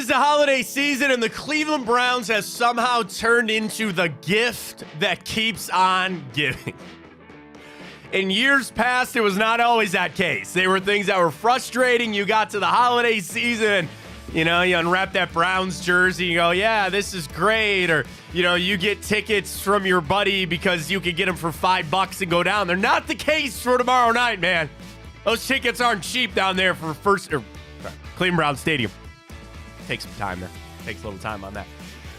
is the holiday season, and the Cleveland Browns has somehow turned into the gift that keeps on giving. In years past, it was not always that case. They were things that were frustrating. You got to the holiday season, you unwrap that Browns jersey, you go, yeah, this is great. Or, you get tickets from your buddy because you could get them for $5 and go down. They're not the case for tomorrow night, man. Those tickets aren't cheap down there for Cleveland Browns Stadium. Takes some time there. Takes a little time on that.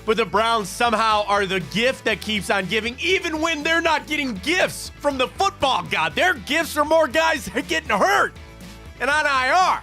But the Browns somehow are the gift that keeps on giving, even when they're not getting gifts from the football god. Their gifts are more guys getting hurt and on IR.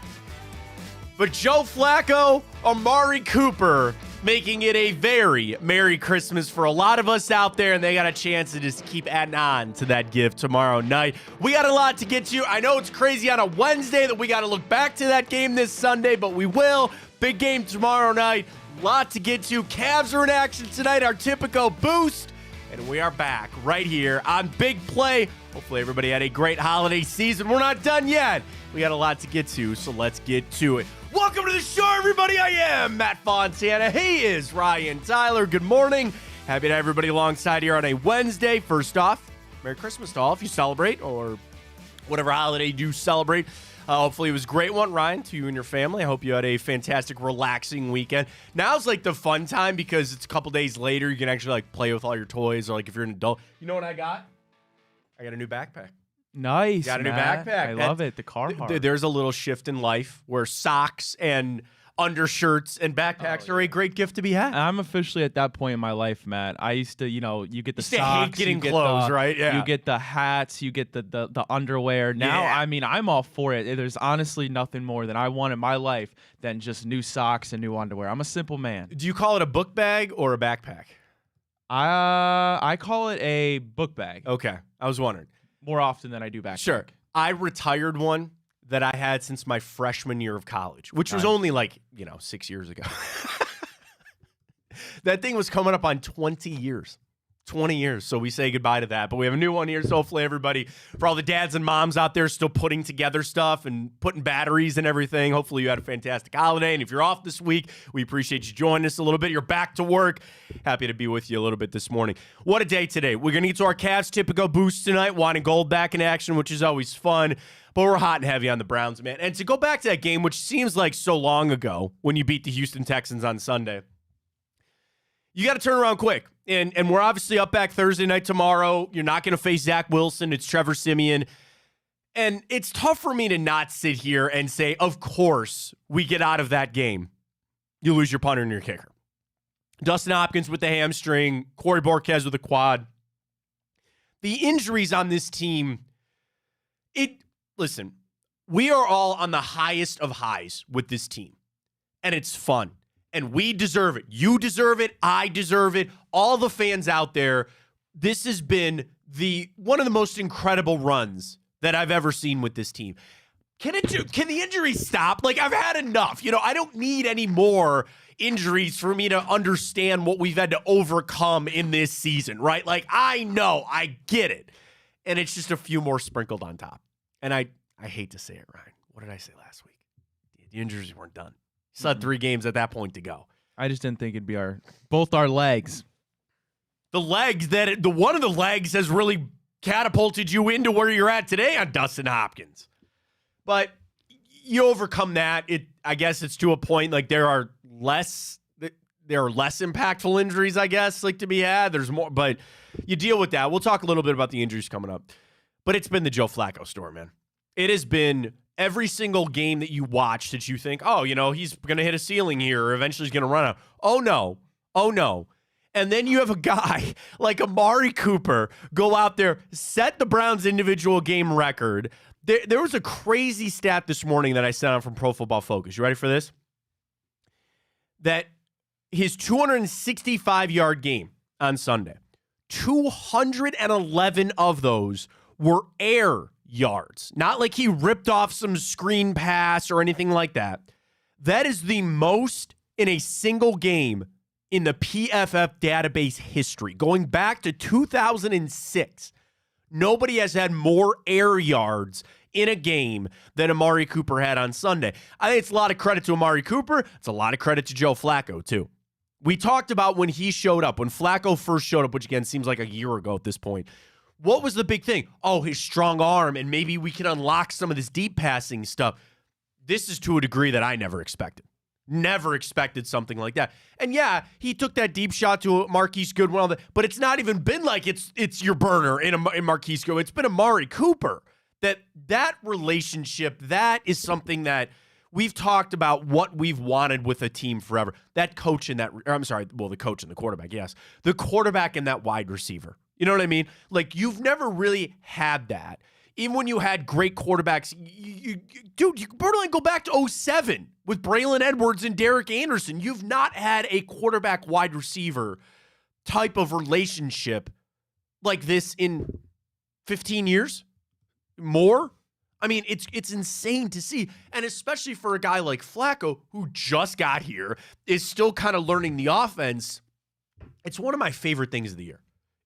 But Joe Flacco, Amari Cooper, making it a very Merry Christmas for a lot of us out there, and they got a chance to just keep adding on to that gift tomorrow night. We got a lot to get to. I know it's crazy on a Wednesday that we got to look back to that game this Sunday, but we will. Big game tomorrow night. Lot to get to. Cavs are in action tonight, our typical boost. And we are back right here on Big Play. Hopefully everybody had a great holiday season. We're not done yet. We got a lot to get to, so let's get to it. Welcome to the show, everybody. I am Matt Fontana. He is Ryan Tyler. Good morning. Happy to have everybody alongside here on a Wednesday. First off, Merry Christmas to all if you celebrate, or whatever holiday you do celebrate. Hopefully it was a great one, Ryan, to you and your family. I hope you had a fantastic, relaxing weekend. Now's like the fun time because it's a couple days later. You can actually play with all your toys, or if you're an adult. You know what I got? I got a new backpack. Nice. Got a new backpack. I love it. The Carhartt. There's a little shift in life where socks and undershirts and backpacks are a great gift to be had. I'm officially at that point in my life, Matt. I used to, you get the socks. Hate getting clothes, right? Yeah. You get the hats. You get the underwear. Now, yeah. I'm all for it. There's honestly nothing more that I want in my life than just new socks and new underwear. I'm a simple man. Do you call it a book bag or a backpack? I call it a book bag. Okay. I was wondering. More often than I do backpack. Sure. I retired one that I had since my freshman year of college, which was only 6 years ago. That thing was coming up on 20 years. 20 years. So we say goodbye to that. But we have a new one here. So hopefully everybody, for all the dads and moms out there still putting together stuff and putting batteries and everything, hopefully you had a fantastic holiday. And if you're off this week, we appreciate you joining us a little bit. You're back to work. Happy to be with you a little bit this morning. What a day today. We're going to get to our Cavs typical boost tonight. Wine and gold back in action, which is always fun. But we're hot and heavy on the Browns, man. And to go back to that game, which seems like so long ago when you beat the Houston Texans on Sunday, you got to turn around quick. And we're obviously up back Thursday night tomorrow. You're not going to face Zach Wilson. It's Trevor Siemian. And it's tough for me to not sit here and say, of course, we get out of that game. You lose your punter and your kicker. Dustin Hopkins with the hamstring. Corey Borquez with a quad. The injuries on this team, listen, we are all on the highest of highs with this team. And it's fun. And we deserve it. You deserve it. I deserve it. All the fans out there, this has been one of the most incredible runs that I've ever seen with this team. Can the injuries stop? I've had enough. I don't need any more injuries for me to understand what we've had to overcome in this season, right? I know, I get it. And it's just a few more sprinkled on top. And I hate to say it, Ryan. What did I say last week? The injuries weren't done. Still had 3 games at that point to go. I just didn't think it'd be both our legs. The legs one of the legs has really catapulted you into where you're at today on Dustin Hopkins. But you overcome that. I guess it's to a point there are less impactful injuries, I guess, to be had. There's more, but you deal with that. We'll talk a little bit about the injuries coming up. But it's been the Joe Flacco story, man. It has been every single game that you watch that you think, he's going to hit a ceiling here, or eventually he's going to run out. Oh, no. And then you have a guy like Amari Cooper go out there, set the Browns' individual game record. There was a crazy stat this morning that I sent out from Pro Football Focus. You ready for this? That his 265-yard game on Sunday, 211 of those were air yards. Not like he ripped off some screen pass or anything like that. That is the most in a single game in the PFF database history. Going back to 2006, nobody has had more air yards in a game than Amari Cooper had on Sunday. I think it's a lot of credit to Amari Cooper. It's a lot of credit to Joe Flacco, too. We talked about when he showed up, when Flacco first showed up, which again seems like a year ago at this point. What was the big thing? Oh, his strong arm, and maybe we can unlock some of this deep passing stuff. This is to a degree that I never expected. Never expected something like that. And yeah, he took that deep shot to Marquise Goodwin, but it's not even been like it's your burner in Marquise Goodwin. It's been Amari Cooper. That relationship, that is something that we've talked about what we've wanted with a team forever. That coach and the coach and the quarterback, yes. The quarterback and that wide receiver. You know what I mean? Like, you've never really had that. Even when you had great quarterbacks, you borderline go back to 2007 with Braylon Edwards and Derek Anderson. You've not had a quarterback wide receiver type of relationship like this in 15 years. More? I mean, it's insane to see. And especially for a guy like Flacco, who just got here, is still kind of learning the offense. It's one of my favorite things of the year.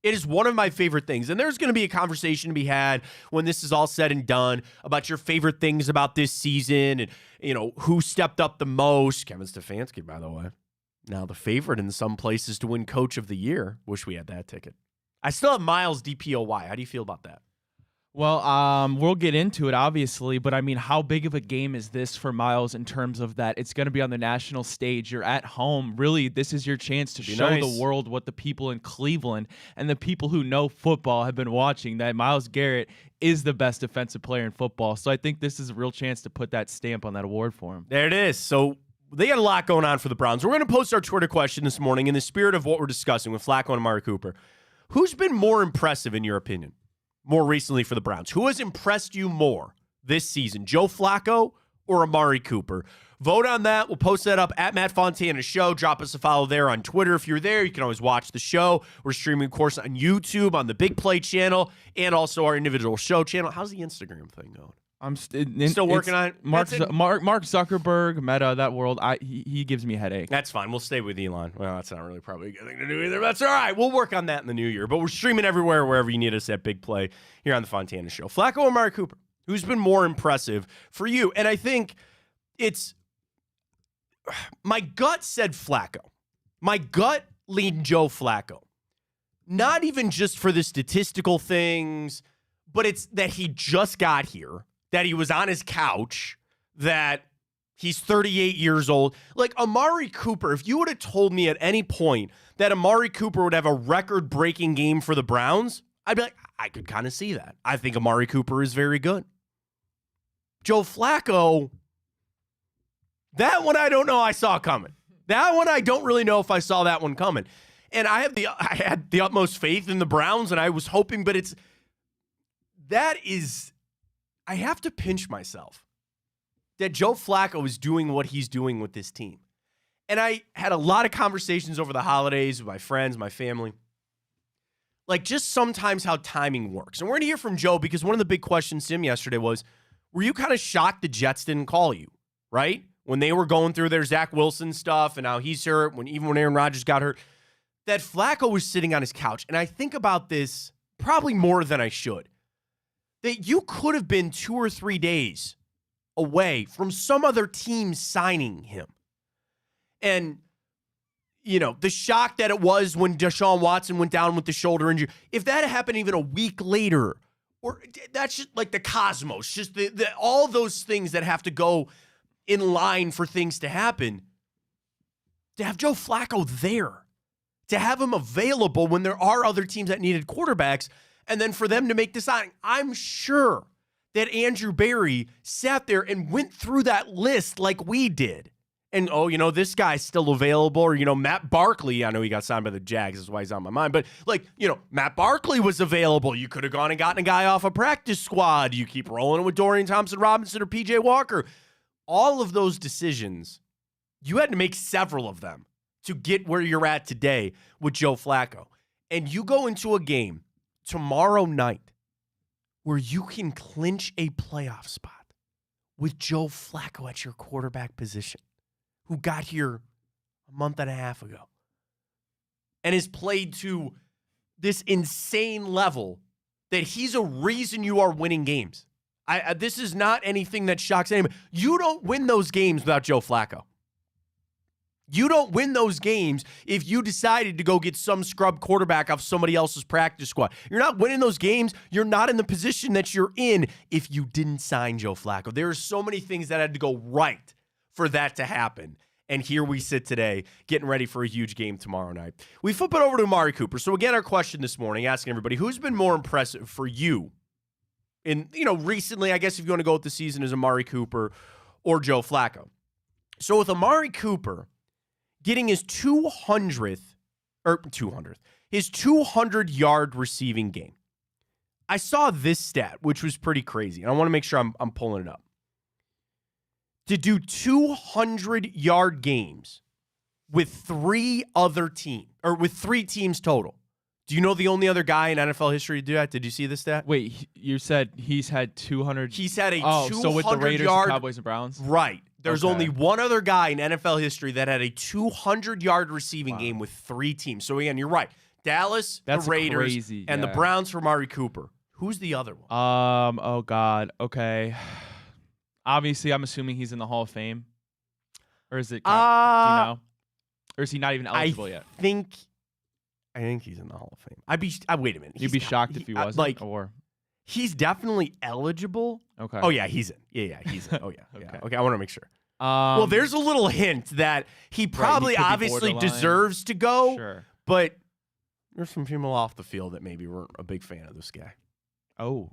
It is one of my favorite things. And there's going to be a conversation to be had when this is all said and done about your favorite things about this season and, who stepped up the most. Kevin Stefanski, by the way, now the favorite in some places to win Coach of the Year. Wish we had that ticket. I still have Miles DPOY. How do you feel about that? Well, we'll get into it, obviously, but I mean, how big of a game is this for Miles in terms of that it's going to be on the national stage? You're at home. Really, this is your chance to show the world what the people in Cleveland and the people who know football have been watching, that Myles Garrett is the best defensive player in football. So I think this is a real chance to put that stamp on that award for him. There it is. So they got a lot going on for the Browns. We're going to post our Twitter question this morning in the spirit of what we're discussing with Flacco and Amari Cooper. Who's been more impressive, in your opinion, more recently for the Browns? Who has impressed you more this season, Joe Flacco or Amari Cooper? Vote on that. We'll post that up at Matt Fontana Show. Drop us a follow there on Twitter. If you're there, you can always watch the show. We're streaming, of course, on YouTube, on the Big Play channel, and also our individual show channel. How's the Instagram thing going? I'm still working on it. Mark Zuckerberg, Meta, that world. He gives me a headache. That's fine. We'll stay with Elon. Well, that's not really probably a good thing to do either. But that's all right. We'll work on that in the new year. But we're streaming everywhere, wherever you need us at Big Play here on the Fontana Show. Flacco or Amari Cooper? Who's been more impressive for you? And I think it's my gut said Flacco. My gut leaned Joe Flacco. Not even just for the statistical things, but it's that he just got here, that he was on his couch, that he's 38 years old. Like Amari Cooper, if you would have told me at any point that Amari Cooper would have a record-breaking game for the Browns, I'd be like, I could kind of see that. I think Amari Cooper is very good. Joe Flacco, that one I don't know I saw coming. That one I don't really know if I saw that one coming. And I had the utmost faith in the Browns, and I was hoping, but I have to pinch myself that Joe Flacco is doing what he's doing with this team. And I had a lot of conversations over the holidays with my friends, my family, like just sometimes how timing works. And we're going to hear from Joe because one of the big questions to him yesterday was, were you kind of shocked the Jets didn't call you, right? When they were going through their Zach Wilson stuff and how he's hurt, even when Aaron Rodgers got hurt, that Flacco was sitting on his couch. And I think about this probably more than I should. That you could have been 2 or 3 days away from some other team signing him. And, the shock that it was when Deshaun Watson went down with the shoulder injury, if that had happened even a week later, or that's just like the cosmos, just all those things that have to go in line for things to happen, to have Joe Flacco there, to have him available when there are other teams that needed quarterbacks, and then for them to make the signing. I'm sure that Andrew Berry sat there and went through that list like we did. And, this guy's still available. Or, Matt Barkley, I know he got signed by the Jags. That's why he's on my mind. But, Matt Barkley was available. You could have gone and gotten a guy off a practice squad. You keep rolling with Dorian Thompson-Robinson or P.J. Walker. All of those decisions, you had to make several of them to get where you're at today with Joe Flacco. And you go into a game tomorrow night where you can clinch a playoff spot with Joe Flacco at your quarterback position, who got here a month and a half ago and has played to this insane level that he's a reason you are winning games. This is not anything that shocks anyone. You don't win those games without Joe Flacco. You don't win those games if you decided to go get some scrub quarterback off somebody else's practice squad. You're not winning those games. You're not in the position that you're in if you didn't sign Joe Flacco. There are so many things that had to go right for that to happen. And here we sit today, getting ready for a huge game tomorrow night. We flip it over to Amari Cooper. So again, our question this morning, asking everybody, who's been more impressive for you recently, I guess if you want to go with the season, is Amari Cooper or Joe Flacco. So with Amari Cooper getting his 200-yard receiving game, I saw this stat, which was pretty crazy, and I want to make sure I'm pulling it up. To do 200-yard games with three teams total. Do you know the only other guy in NFL history to do that? Did you see this stat? Wait, you said he's had 200. He's had a 200-yard. So with the Raiders, Cowboys, and Browns? Right. There's only one other guy in NFL history that had a 200-yard receiving game with three teams. So again, you're right. Dallas, the Raiders, and the Browns for Amari Cooper. Who's the other one? Oh God. Okay. Obviously, I'm assuming he's in the Hall of Fame. Or is it? Do you know? Or is he not even eligible yet? I think he's in the Hall of Fame. Wait a minute. You'd be shocked if he wasn't. He's definitely eligible. Okay. Oh yeah, he's in. Yeah, he's in. Oh yeah. Okay. Okay, I want to make sure. Well, there's a little hint that he probably obviously deserves to go. Sure. But there's some people off the field that maybe weren't a big fan of this guy. Oh.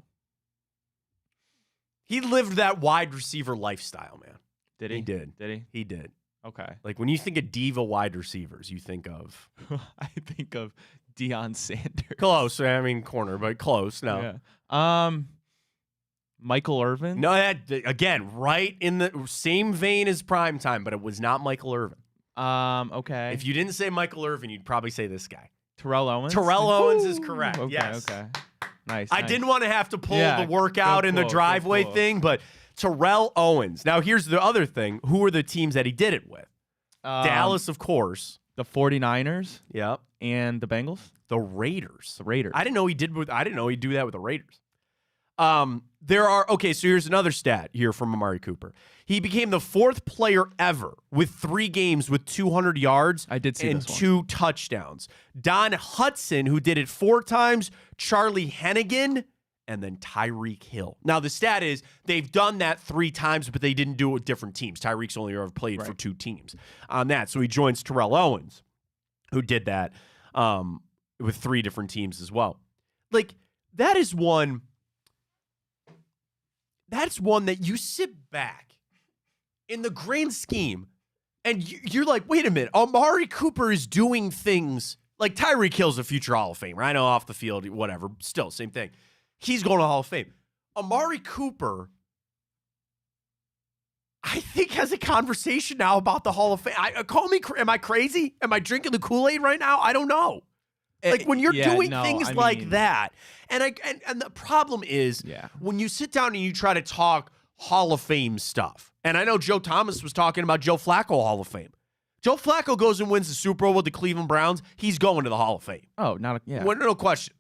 He lived that wide receiver lifestyle, man. Did he? He did. Did he? He did. Okay. Like when you think of diva wide receivers, you think of I think of Deion Sanders. Close. I mean corner, but close. No. Yeah. Michael Irvin? No, that again, right in the same vein as primetime, but it was not Michael Irvin. Okay. If you didn't say Michael Irvin, you'd probably say this guy. Terrell Owens? Terrell Owens is correct. Okay, yes. Okay. Nice. I didn't want to have to pull the workout in the driveway thing, but Terrell Owens. Now, here's the other thing. Who are the teams that he did it with? Dallas, of course. The 49ers. Yep. And the Bengals. The Raiders. The Raiders. I didn't know he'd do that with the Raiders. So here's another stat here from Amari Cooper. He became the fourth player ever with 3 games with 200 yards and 2 touchdowns. Don Hudson, who did it 4 times, Charlie Hennigan, and then Tyreek Hill. Now, the stat is they've done that 3 times, but they didn't do it with different teams. Tyreek's only ever played for 2 teams on that. So he joins Terrell Owens, who did that with 3 different teams as well. Like, that's one that you sit back in the grand scheme and you're like, wait a minute, Amari Cooper is doing things like Tyreek Hill's a future Hall of Famer. I know off the field, whatever, still same thing. He's going to Hall of Fame. Amari Cooper, I think, has a conversation now about the Hall of Fame. Am I crazy? Am I drinking the Kool-Aid right now? I don't know. Like when you're doing things like that, and the problem is when you sit down and you try to talk Hall of Fame stuff. And I know Joe Thomas was talking about Joe Flacco Hall of Fame. Joe Flacco goes and wins the Super Bowl with the Cleveland Browns. He's going to the Hall of Fame. Oh, no question.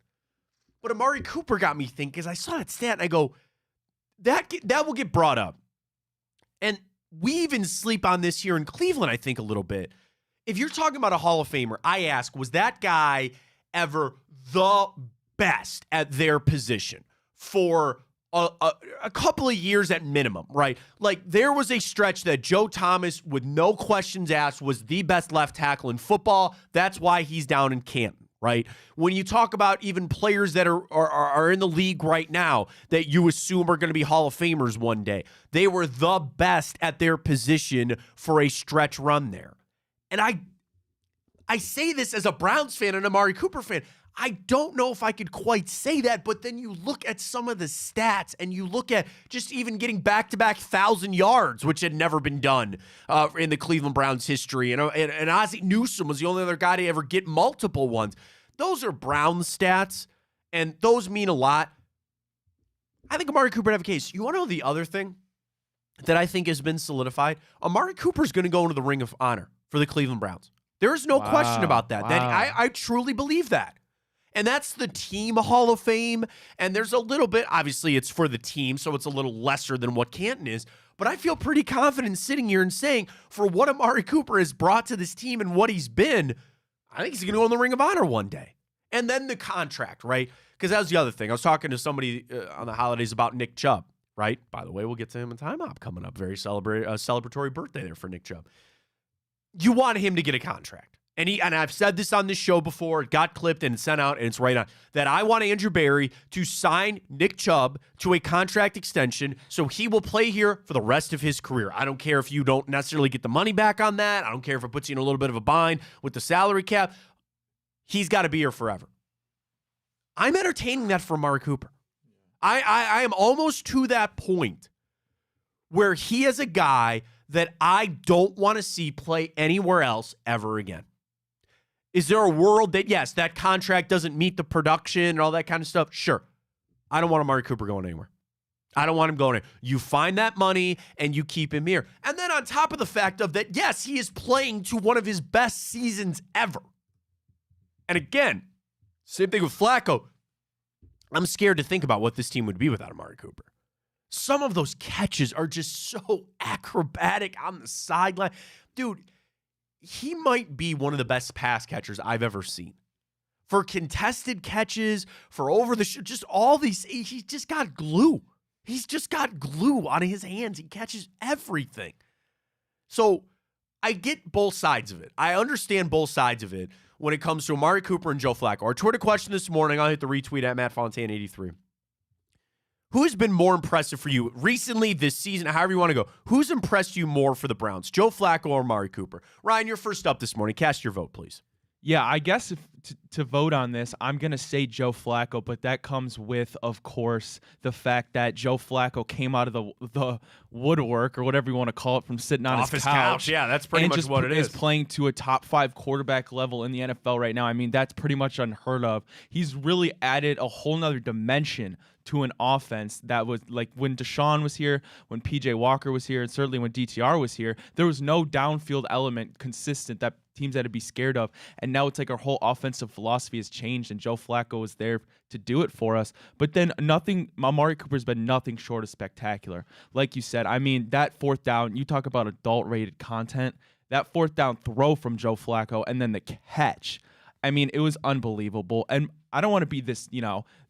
But Amari Cooper got me thinking because I saw that stat and I go, that will get brought up. And we even sleep on this here in Cleveland, I think, a little bit. If you're talking about a Hall of Famer, I ask, was that guy ever the best at their position for a couple of years at minimum, right? Like there was a stretch that Joe Thomas, with no questions asked, was the best left tackle in football. That's why he's down in Canton, right? When you talk about even players that are in the league right now that you assume are going to be Hall of Famers one day, they were the best at their position for a stretch run there. And I say this as a Browns fan and Amari Cooper fan. I don't know if I could quite say that, but then you look at some of the stats and you look at just even getting back-to-back 1,000 yards, which had never been done in the Cleveland Browns history. And Ozzie Newsome was the only other guy to ever get multiple ones. Those are Browns stats, and those mean a lot. I think Amari Cooper would have a case. You want to know the other thing that I think has been solidified? Amari Cooper's going to go into the Ring of Honor for the Cleveland Browns. There is no question about that. Wow. That I truly believe that. And that's the team Hall of Fame. And there's a little bit, obviously it's for the team, so it's a little lesser than what Canton is. But I feel pretty confident sitting here and saying, for what Amari Cooper has brought to this team and what he's been, I think he's going to go in the Ring of Honor one day. And then the contract, right? Because that was the other thing. I was talking to somebody on the holidays about Nick Chubb, right? By the way, we'll get to him in Time Op coming up. Very celebratory birthday there for Nick Chubb. You want him to get a contract. And I've said this on this show before. It got clipped and sent out, and it's right on. That I want Andrew Berry to sign Nick Chubb to a contract extension so he will play here for the rest of his career. I don't care if you don't necessarily get the money back on that. I don't care if it puts you in a little bit of a bind with the salary cap. He's got to be here forever. I'm entertaining that for Amari Cooper. I am almost to that point where he is a guy that I don't want to see play anywhere else ever again. Is there a world that, yes, that contract doesn't meet the production and all that kind of stuff? Sure. I don't want Amari Cooper going anywhere. I don't want him going anywhere. You find that money and you keep him here. And then on top of the fact of that, yes, he is playing to one of his best seasons ever. And again, same thing with Flacco. I'm scared to think about what this team would be without Amari Cooper. Some of those catches are just so acrobatic on the sideline. Dude, he might be one of the best pass catchers I've ever seen. For contested catches, for over the just all these, he's just got glue. He's just got glue on his hands. He catches everything. So I get both sides of it. I understand both sides of it when it comes to Amari Cooper and Joe Flacco. Our Twitter question this morning, I'll hit the retweet at Matt Fontana 83. Who's been more impressive for you recently, this season, however you want to go? Who's impressed you more for the Browns, Joe Flacco or Amari Cooper? Ryan, you're first up this morning. Cast your vote, please. Yeah, I guess to vote on this, I'm going to say Joe Flacco, but that comes with, of course, the fact that Joe Flacco came out of the woodwork, or whatever you want to call it, from sitting on his couch. Yeah, that's pretty much what it is. Is playing to a top 5 quarterback level in the NFL right now. I mean, that's pretty much unheard of. He's really added a whole nother dimension to an offense that was like when Deshaun was here, when PJ Walker was here, and certainly when DTR was here, there was no downfield element consistent that teams had to be scared of. And now it's like our whole offensive philosophy has changed, and Joe Flacco is there to do it for us. But then Amari Cooper's been nothing short of spectacular. Like you said, I mean, that fourth down, you talk about adult-rated content, that fourth down throw from Joe Flacco and then the catch. I mean, it was unbelievable. And I don't want to be this,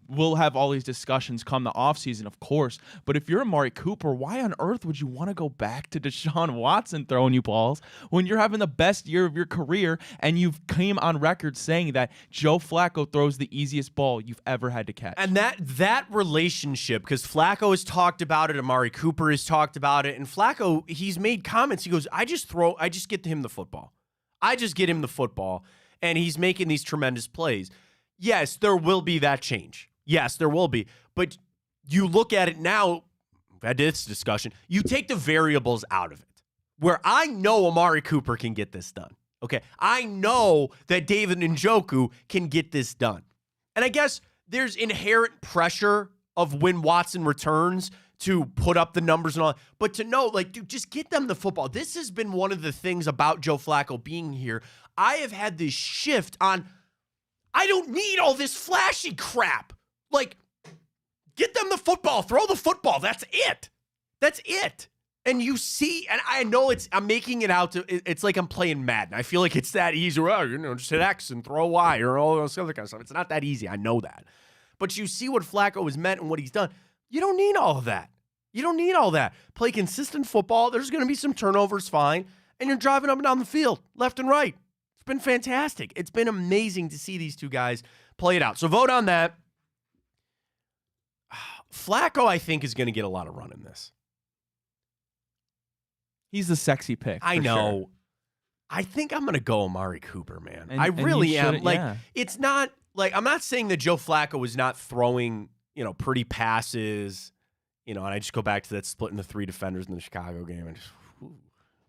we'll have all these discussions come the offseason, of course. But if you're Amari Cooper, why on earth would you want to go back to Deshaun Watson throwing you balls when you're having the best year of your career and you've came on record saying that Joe Flacco throws the easiest ball you've ever had to catch? And that relationship, because Flacco has talked about it, Amari Cooper has talked about it, and Flacco, he's made comments. He goes, I just get him the football. I just get him the football, and he's making these tremendous plays. Yes, there will be that change. Yes, there will be. But you look at it now, we've had this discussion, you take the variables out of it, where I know Amari Cooper can get this done. Okay, I know that David Njoku can get this done. And I guess there's inherent pressure of when Watson returns to put up the numbers and all, but to know, like, dude, just get them the football. This has been one of the things about Joe Flacco being here. I have had this shift on, I don't need all this flashy crap. Like, get them the football, throw the football. That's it. That's it. And you see, and I know I'm making it out to, it's like I'm playing Madden. I feel like it's that easy. Well, just hit X and throw Y or all those other kind of stuff. It's not that easy. I know that. But you see what Flacco has meant and what he's done. You don't need all of that. You don't need all that. Play consistent football. There's going to be some turnovers, fine. And you're driving up and down the field, left and right. It's been fantastic. It's been amazing to see these two guys play it out. So vote on that. Flacco, I think, is going to get a lot of run in this. He's the sexy pick. I know. Sure. I think I'm going to go Amari Cooper, man. I really am. Like, it's not like, I'm not saying that Joe Flacco was not throwing, pretty passes, and I just go back to that splitting the 3 defenders in the Chicago game and just,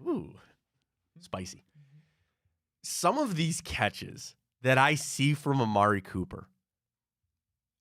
ooh, spicy. Some of these catches that I see from Amari Cooper,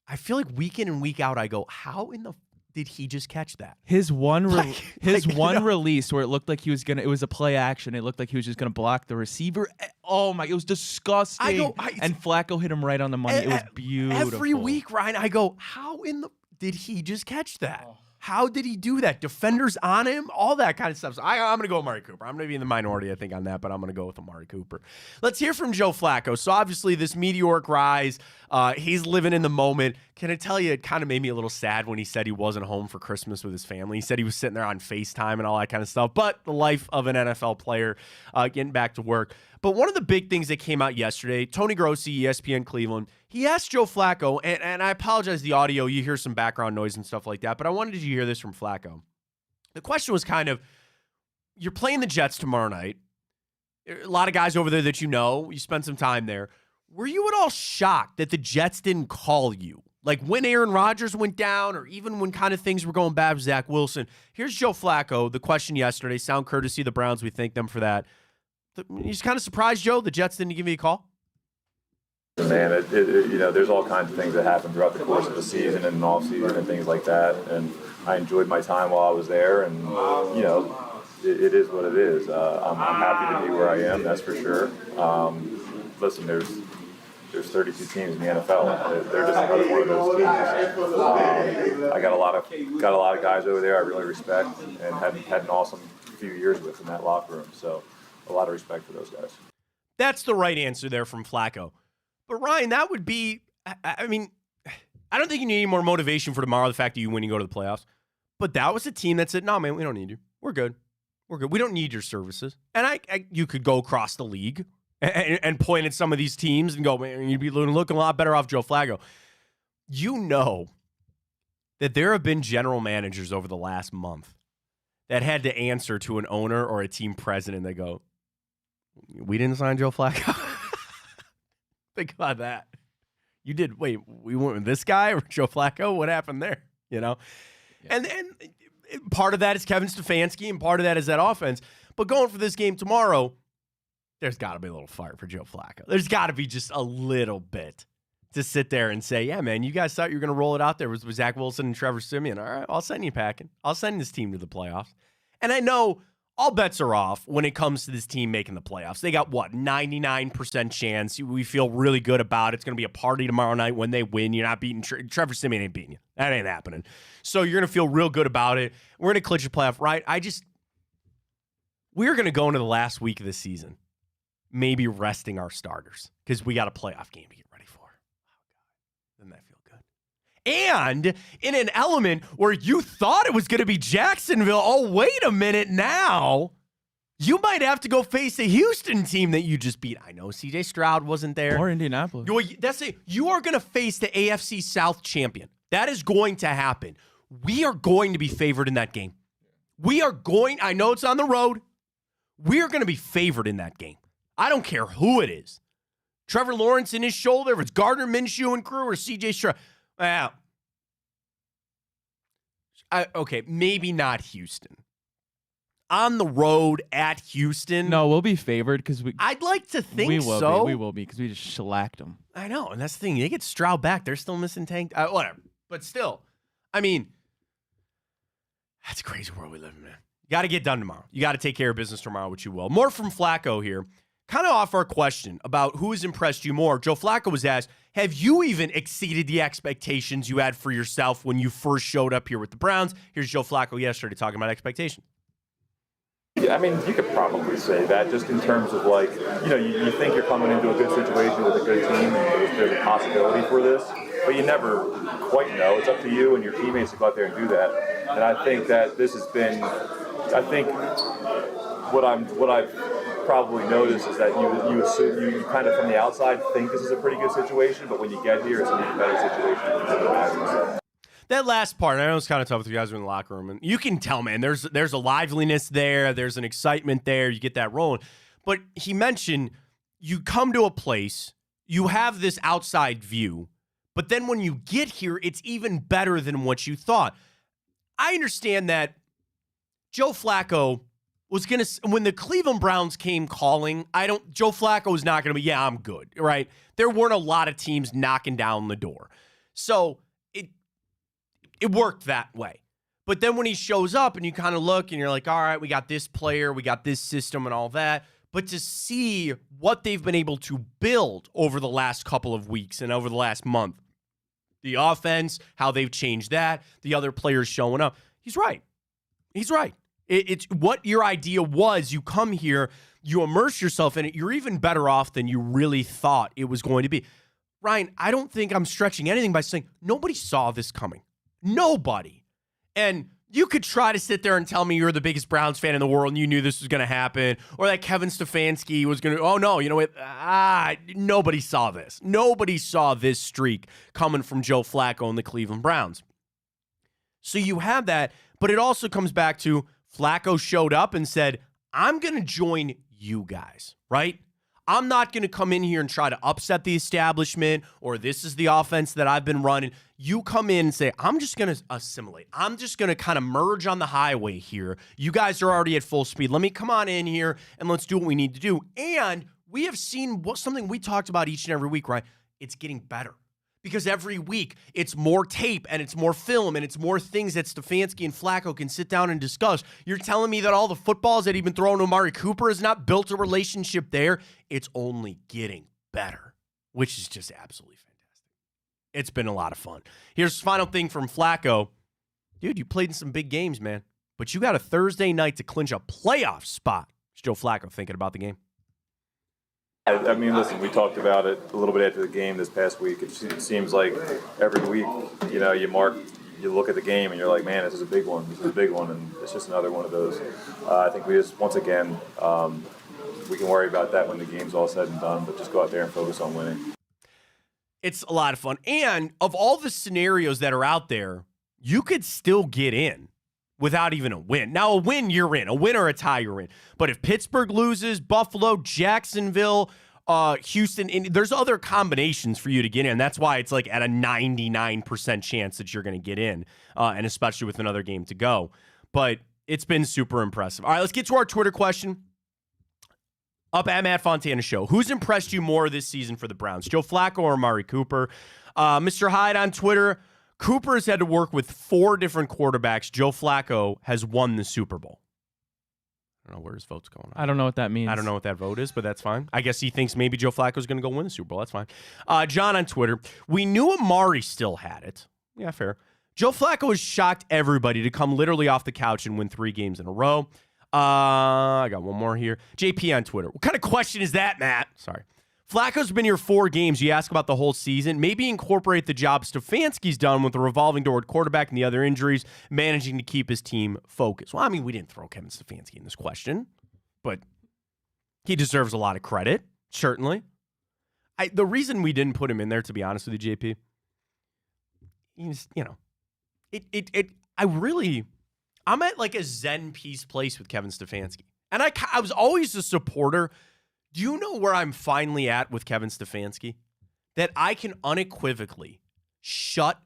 I feel like week in and week out, I go, how in the did he just catch that? His one Like, release where it looked like he was gonna, it was a play action. It looked like he was just gonna block the receiver. Oh my, it was disgusting. And Flacco hit him right on the money. It was beautiful. Every week, Ryan, I go, how in the did he just catch that? How did he do that? Defenders on him, all that kind of stuff. So I'm going to go Amari Cooper. I'm going to be in the minority, I think, on that, but I'm going to go with Amari Cooper. Let's hear from Joe Flacco. So obviously this meteoric rise, he's living in the moment. Can I tell you, it kind of made me a little sad when he said he wasn't home for Christmas with his family. He said he was sitting there on FaceTime and all that kind of stuff. But the life of an NFL player, getting back to work. But one of the big things that came out yesterday, Tony Grossi, ESPN Cleveland, he asked Joe Flacco, and I apologize, the audio, you hear some background noise and stuff like that, but I wanted you to hear this from Flacco. The question was kind of, you're playing the Jets tomorrow night. A lot of guys over there that you know, you spent some time there. Were you at all shocked that the Jets didn't call you? Like when Aaron Rodgers went down, or even when kind of things were going bad with Zach Wilson. Here's Joe Flacco, the question yesterday, sound courtesy of the Browns, we thank them for that. He's kind of surprised, Joe, the Jets didn't give you a call? Man, there's all kinds of things that happen throughout the course of the season and off season and things like that. And I enjoyed my time while I was there, and it is what it is. I'm happy to be where I am, that's for sure. Listen, there's 32 teams in the NFL. They're just another one of those teams. I got a lot of guys over there I really respect and had an awesome few years with in that locker room. So a lot of respect for those guys. That's the right answer there from Flacco. But Ryan, that would be, I mean, I don't think you need any more motivation for tomorrow, the fact that you win and go to the playoffs. But that was a team that said, no, man, we don't need you. We're good. We're good. We don't need your services. And you could go across the league and point at some of these teams and go, man, you'd be looking a lot better off Joe Flacco. You know that there have been general managers over the last month that had to answer to an owner or a team president. They go, we didn't sign Joe Flacco. Think about that. You did. Wait, we went with this guy or Joe Flacco? What happened there? You know? Yeah. And part of that is Kevin Stefanski, and part of that is that offense. But going for this game tomorrow, there's got to be a little fire for Joe Flacco. There's got to be just a little bit to sit there and say, yeah, man, you guys thought you were going to roll it out there with Zach Wilson and Trevor Siemian. All right, I'll send you packing. I'll send this team to the playoffs. And I know all bets are off when it comes to this team making the playoffs. They got, 99% chance. We feel really good about it. It's going to be a party tomorrow night when they win. You're not beating Trevor Siemian ain't beating you. That ain't happening. So you're going to feel real good about it. We're going to clinch a playoff, right? We're going to go into the last week of the season maybe resting our starters because we got a playoff game to get ready for. Oh, God. Doesn't that feel good? And in an element where you thought it was going to be Jacksonville, oh, wait a minute now. You might have to go face a Houston team that you just beat. I know C.J. Stroud wasn't there. Or Indianapolis. You are going to face the AFC South champion. That is going to happen. We are going to be favored in that game. I know it's on the road. We are going to be favored in that game. I don't care who it is. Trevor Lawrence in his shoulder, if it's Gardner Minshew and crew or C.J. Stroud. Okay, maybe not Houston. On the road at Houston. No, we'll be favored because I'd like to think so. We will be because we just shellacked them. I know, and that's the thing. They get Stroud back. They're still missing Tank. Whatever. But still, I mean, that's a crazy world we live in, man. You got to get done tomorrow. You got to take care of business tomorrow, which you will. More from Flacco here. Kind of off our question about who has impressed you more. Joe Flacco was asked, have you even exceeded the expectations you had for yourself when you first showed up here with the Browns? Here's Joe Flacco yesterday talking about expectations. Yeah, I mean, you could probably say that just in terms of you think you're coming into a good situation with a good team and there's a possibility for this, but you never quite know. It's up to you and your teammates to go out there and do that. And I think that this has been, what I've probably noticed is that you assume, you kind of from the outside think this is a pretty good situation, but when you get here, it's an even better situation than you could imagine. That last part, I know it's kind of tough with you guys in the locker room, and you can tell, man, there's a liveliness there, there's an excitement there, you get that rolling. But he mentioned you come to a place, you have this outside view, but then when you get here, it's even better than what you thought. I understand that Joe Flacco was going to, when the Cleveland Browns came calling, Joe Flacco was not going to be, yeah, I'm good, right? There weren't a lot of teams knocking down the door. So it worked that way. But then when he shows up and you kind of look and you're like, all right, we got this player, we got this system and all that. But to see what they've been able to build over the last couple of weeks and over the last month, the offense, how they've changed that, the other players showing up, he's right. He's right. It's what your idea was. You come here, you immerse yourself in it, you're even better off than you really thought it was going to be. Ryan, I don't think I'm stretching anything by saying nobody saw this coming. Nobody. And you could try to sit there and tell me you're the biggest Browns fan in the world and you knew this was going to happen, or that Kevin Stefanski was going to, oh no, you know what? Nobody saw this. Nobody saw this streak coming from Joe Flacco and the Cleveland Browns. So you have that, but it also comes back to Flacco showed up and said, I'm going to join you guys, right? I'm not going to come in here and try to upset the establishment or this is the offense that I've been running. You come in and say, I'm just going to assimilate. I'm just going to kind of merge on the highway here. You guys are already at full speed. Let me come on in here and let's do what we need to do. And we have seen something we talked about each and every week, right? It's getting better. Because every week it's more tape and it's more film and it's more things that Stefanski and Flacco can sit down and discuss. You're telling me that all the footballs that he's been throwing to Amari Cooper has not built a relationship there? It's only getting better, which is just absolutely fantastic. It's been a lot of fun. Here's the final thing from Flacco. Dude, you played in some big games, man. But you got a Thursday night to clinch a playoff spot. Is Joe Flacco thinking about the game? I mean, listen, we talked about it a little bit after the game this past week. It seems like every week, you know, you look at the game and you're like, man, this is a big one. This is a big one, and it's just another one of those. I think we just, once again, we can worry about that when the game's all said and done, but just go out there and focus on winning. It's a lot of fun. And of all the scenarios that are out there, you could still get in without even a win. Now, a win, you're in. A win or a tie, you're in. But if Pittsburgh loses, Buffalo, Jacksonville, Houston, there's other combinations for you to get in. That's why it's like at a 99% chance that you're going to get in, and especially with another game to go. But it's been super impressive. All right, let's get to our Twitter question. Up at Matt Fontana Show. Who's impressed you more this season for the Browns, Joe Flacco or Amari Cooper? Mr. Hyde on Twitter. Cooper has had to work with 4 different quarterbacks. Joe Flacco has won the Super Bowl. I don't know where his vote's going on. I don't know what that means. I don't know what that vote is, but that's fine. I guess he thinks maybe Joe Flacco's going to go win the Super Bowl. That's fine. John on Twitter. We knew Amari still had it. Yeah, fair. Joe Flacco has shocked everybody to come literally off the couch and win 3 games in a row. I got one more here. JP on Twitter. What kind of question is that, Matt? Sorry. Flacco's been here 4 games. You ask about the whole season. Maybe incorporate the job Stefanski's done with the revolving door at quarterback and the other injuries, managing to keep his team focused. Well, I mean, we didn't throw Kevin Stefanski in this question, but he deserves a lot of credit, certainly. The reason we didn't put him in there, to be honest with you, JP, he's, you know, I'm at like a Zen peace place with Kevin Stefanski. And I was always a supporter. Do you know where I'm finally at with Kevin Stefanski? That I can unequivocally shut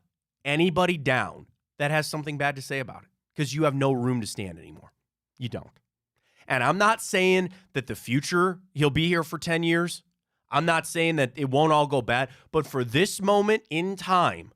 anybody down that has something bad to say about it because you have no room to stand anymore. You don't. And I'm not saying that the future, he'll be here for 10 years. I'm not saying that it won't all go bad. But for this moment in time,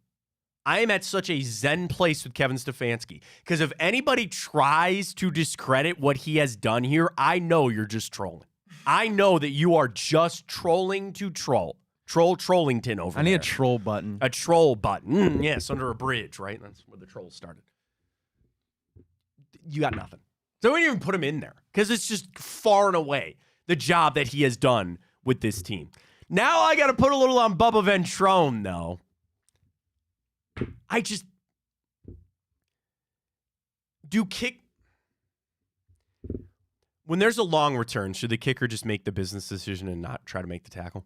I am at such a zen place with Kevin Stefanski because if anybody tries to discredit what he has done here, I know you're just trolling. I know that you are just trolling to troll. Trollington over there. I need a troll button. A troll button. Yes, under a bridge, right? That's where the trolls started. You got nothing. So we didn't even put him in there because it's just far and away the job that he has done with this team. Now I got to put a little on Bubba Ventrone, though. When there's a long return, should the kicker just make the business decision and not try to make the tackle?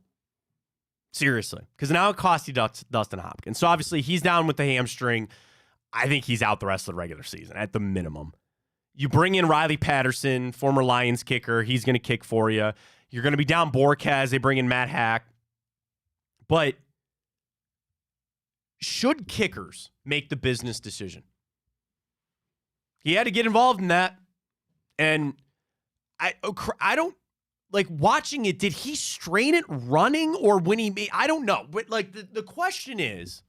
Seriously. Because now it costs you Dustin Hopkins. So obviously he's down with the hamstring. I think he's out the rest of the regular season at the minimum. You bring in Riley Patterson, former Lions kicker. He's going to kick for you. You're going to be down Borkaz. They bring in Matt Hack. But should kickers make the business decision? He had to get involved in that. And I don't like watching it. Did he strain it running or when he made? I don't know. But like the question is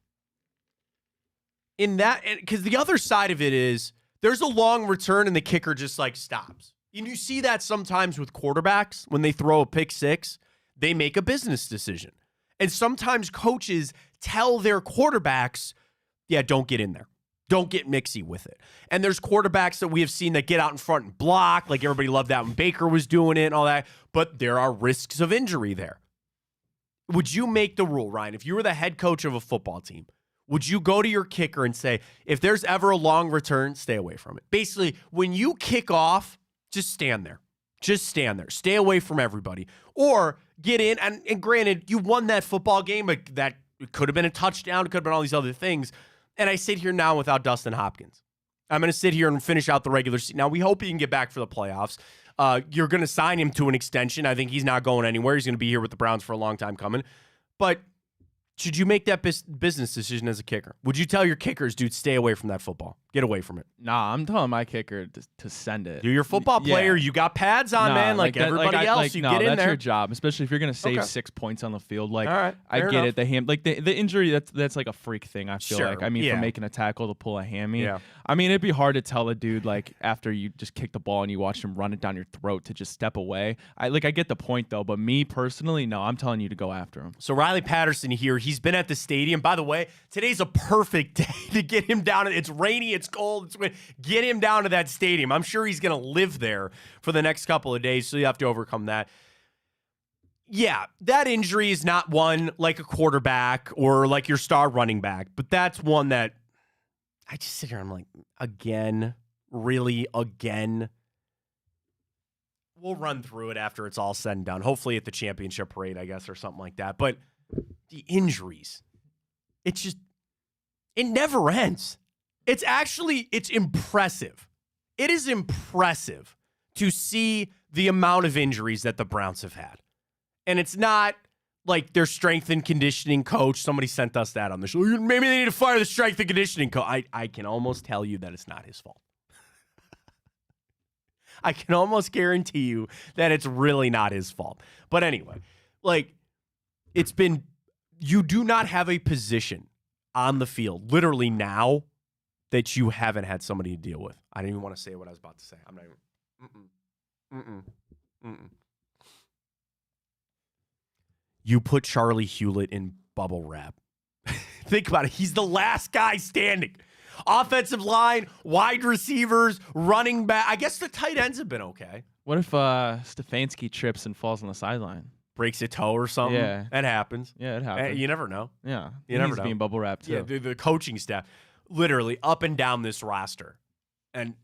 in that, because the other side of it is There's a long return and the kicker just like stops. And you see that sometimes with quarterbacks when they throw a pick six, they make a business decision. And sometimes coaches tell their quarterbacks, yeah, don't get in there. Don't get mixy with it. And there's quarterbacks that we have seen that get out in front and block, like everybody loved that when Baker was doing it and all that, but there are risks of injury there. Would you make the rule, Ryan, if you were the head coach of a football team, would you go to your kicker and say, if there's ever a long return, stay away from it? Basically, when you kick off, just stand there. Just stand there. Stay away from everybody. Or get in, and granted, you won that football game, but that could have been a touchdown, it could have been all these other things. And I sit here now without Dustin Hopkins. I'm going to sit here and finish out the regular season. Now, we hope he can get back for the playoffs. You're going to sign him to an extension. I think he's not going anywhere. He's going to be here with the Browns for a long time coming. But should you make that business decision as a kicker? Would you tell your kickers, dude, stay away from that football? Get away from it. Nah, I'm telling my kicker to send it. You're your football player. You got pads on, man. Like everybody else, you get in there. That's your job, especially if you're going to save 6 points on the field. Like, all right, I get it. The injury, that's like a freak thing, I feel like. I mean, yeah. for making a tackle to pull a hammy. Yeah. I mean, it'd be hard to tell a dude, like, after you just kick the ball and you watch him run it down your throat to just step away. I get the point, though. But me, personally, no, I'm telling you to go after him. So Riley Patterson here, he's been at the stadium. By the way, today's a perfect day to get him down. It's rainy, it's cold, it's windy. Get him down to that stadium. I'm sure he's going to live there for the next couple of days, so you have to overcome that. Yeah, that injury is not one like a quarterback or like your star running back, but that's one that I just sit here and I'm like, again, really, again. We'll run through it after it's all said and done, hopefully at the championship parade, I guess, or something like that. But the injuries, it never ends. It's impressive. It is impressive to see the amount of injuries that the Browns have had. And it's not like their strength and conditioning coach. Somebody sent us that on the show. Maybe they need to fire the strength and conditioning coach. I can almost tell you that it's not his fault. I can almost guarantee you that it's really not his fault. But anyway, like, you do not have a position on the field, literally now, that you haven't had somebody to deal with. I didn't even want to say what I was about to say. I'm not even. You put Charlie Hewlett in bubble wrap. Think about it. He's the last guy standing. Offensive line, wide receivers, running back. I guess the tight ends have been okay. What if Stefanski trips and falls on the sideline? Breaks a toe or something? Yeah. That happens. Yeah, it happens. You never know. Yeah. You never know. Being bubble wrapped, too. Yeah, the coaching staff. Literally up and down this roster. And,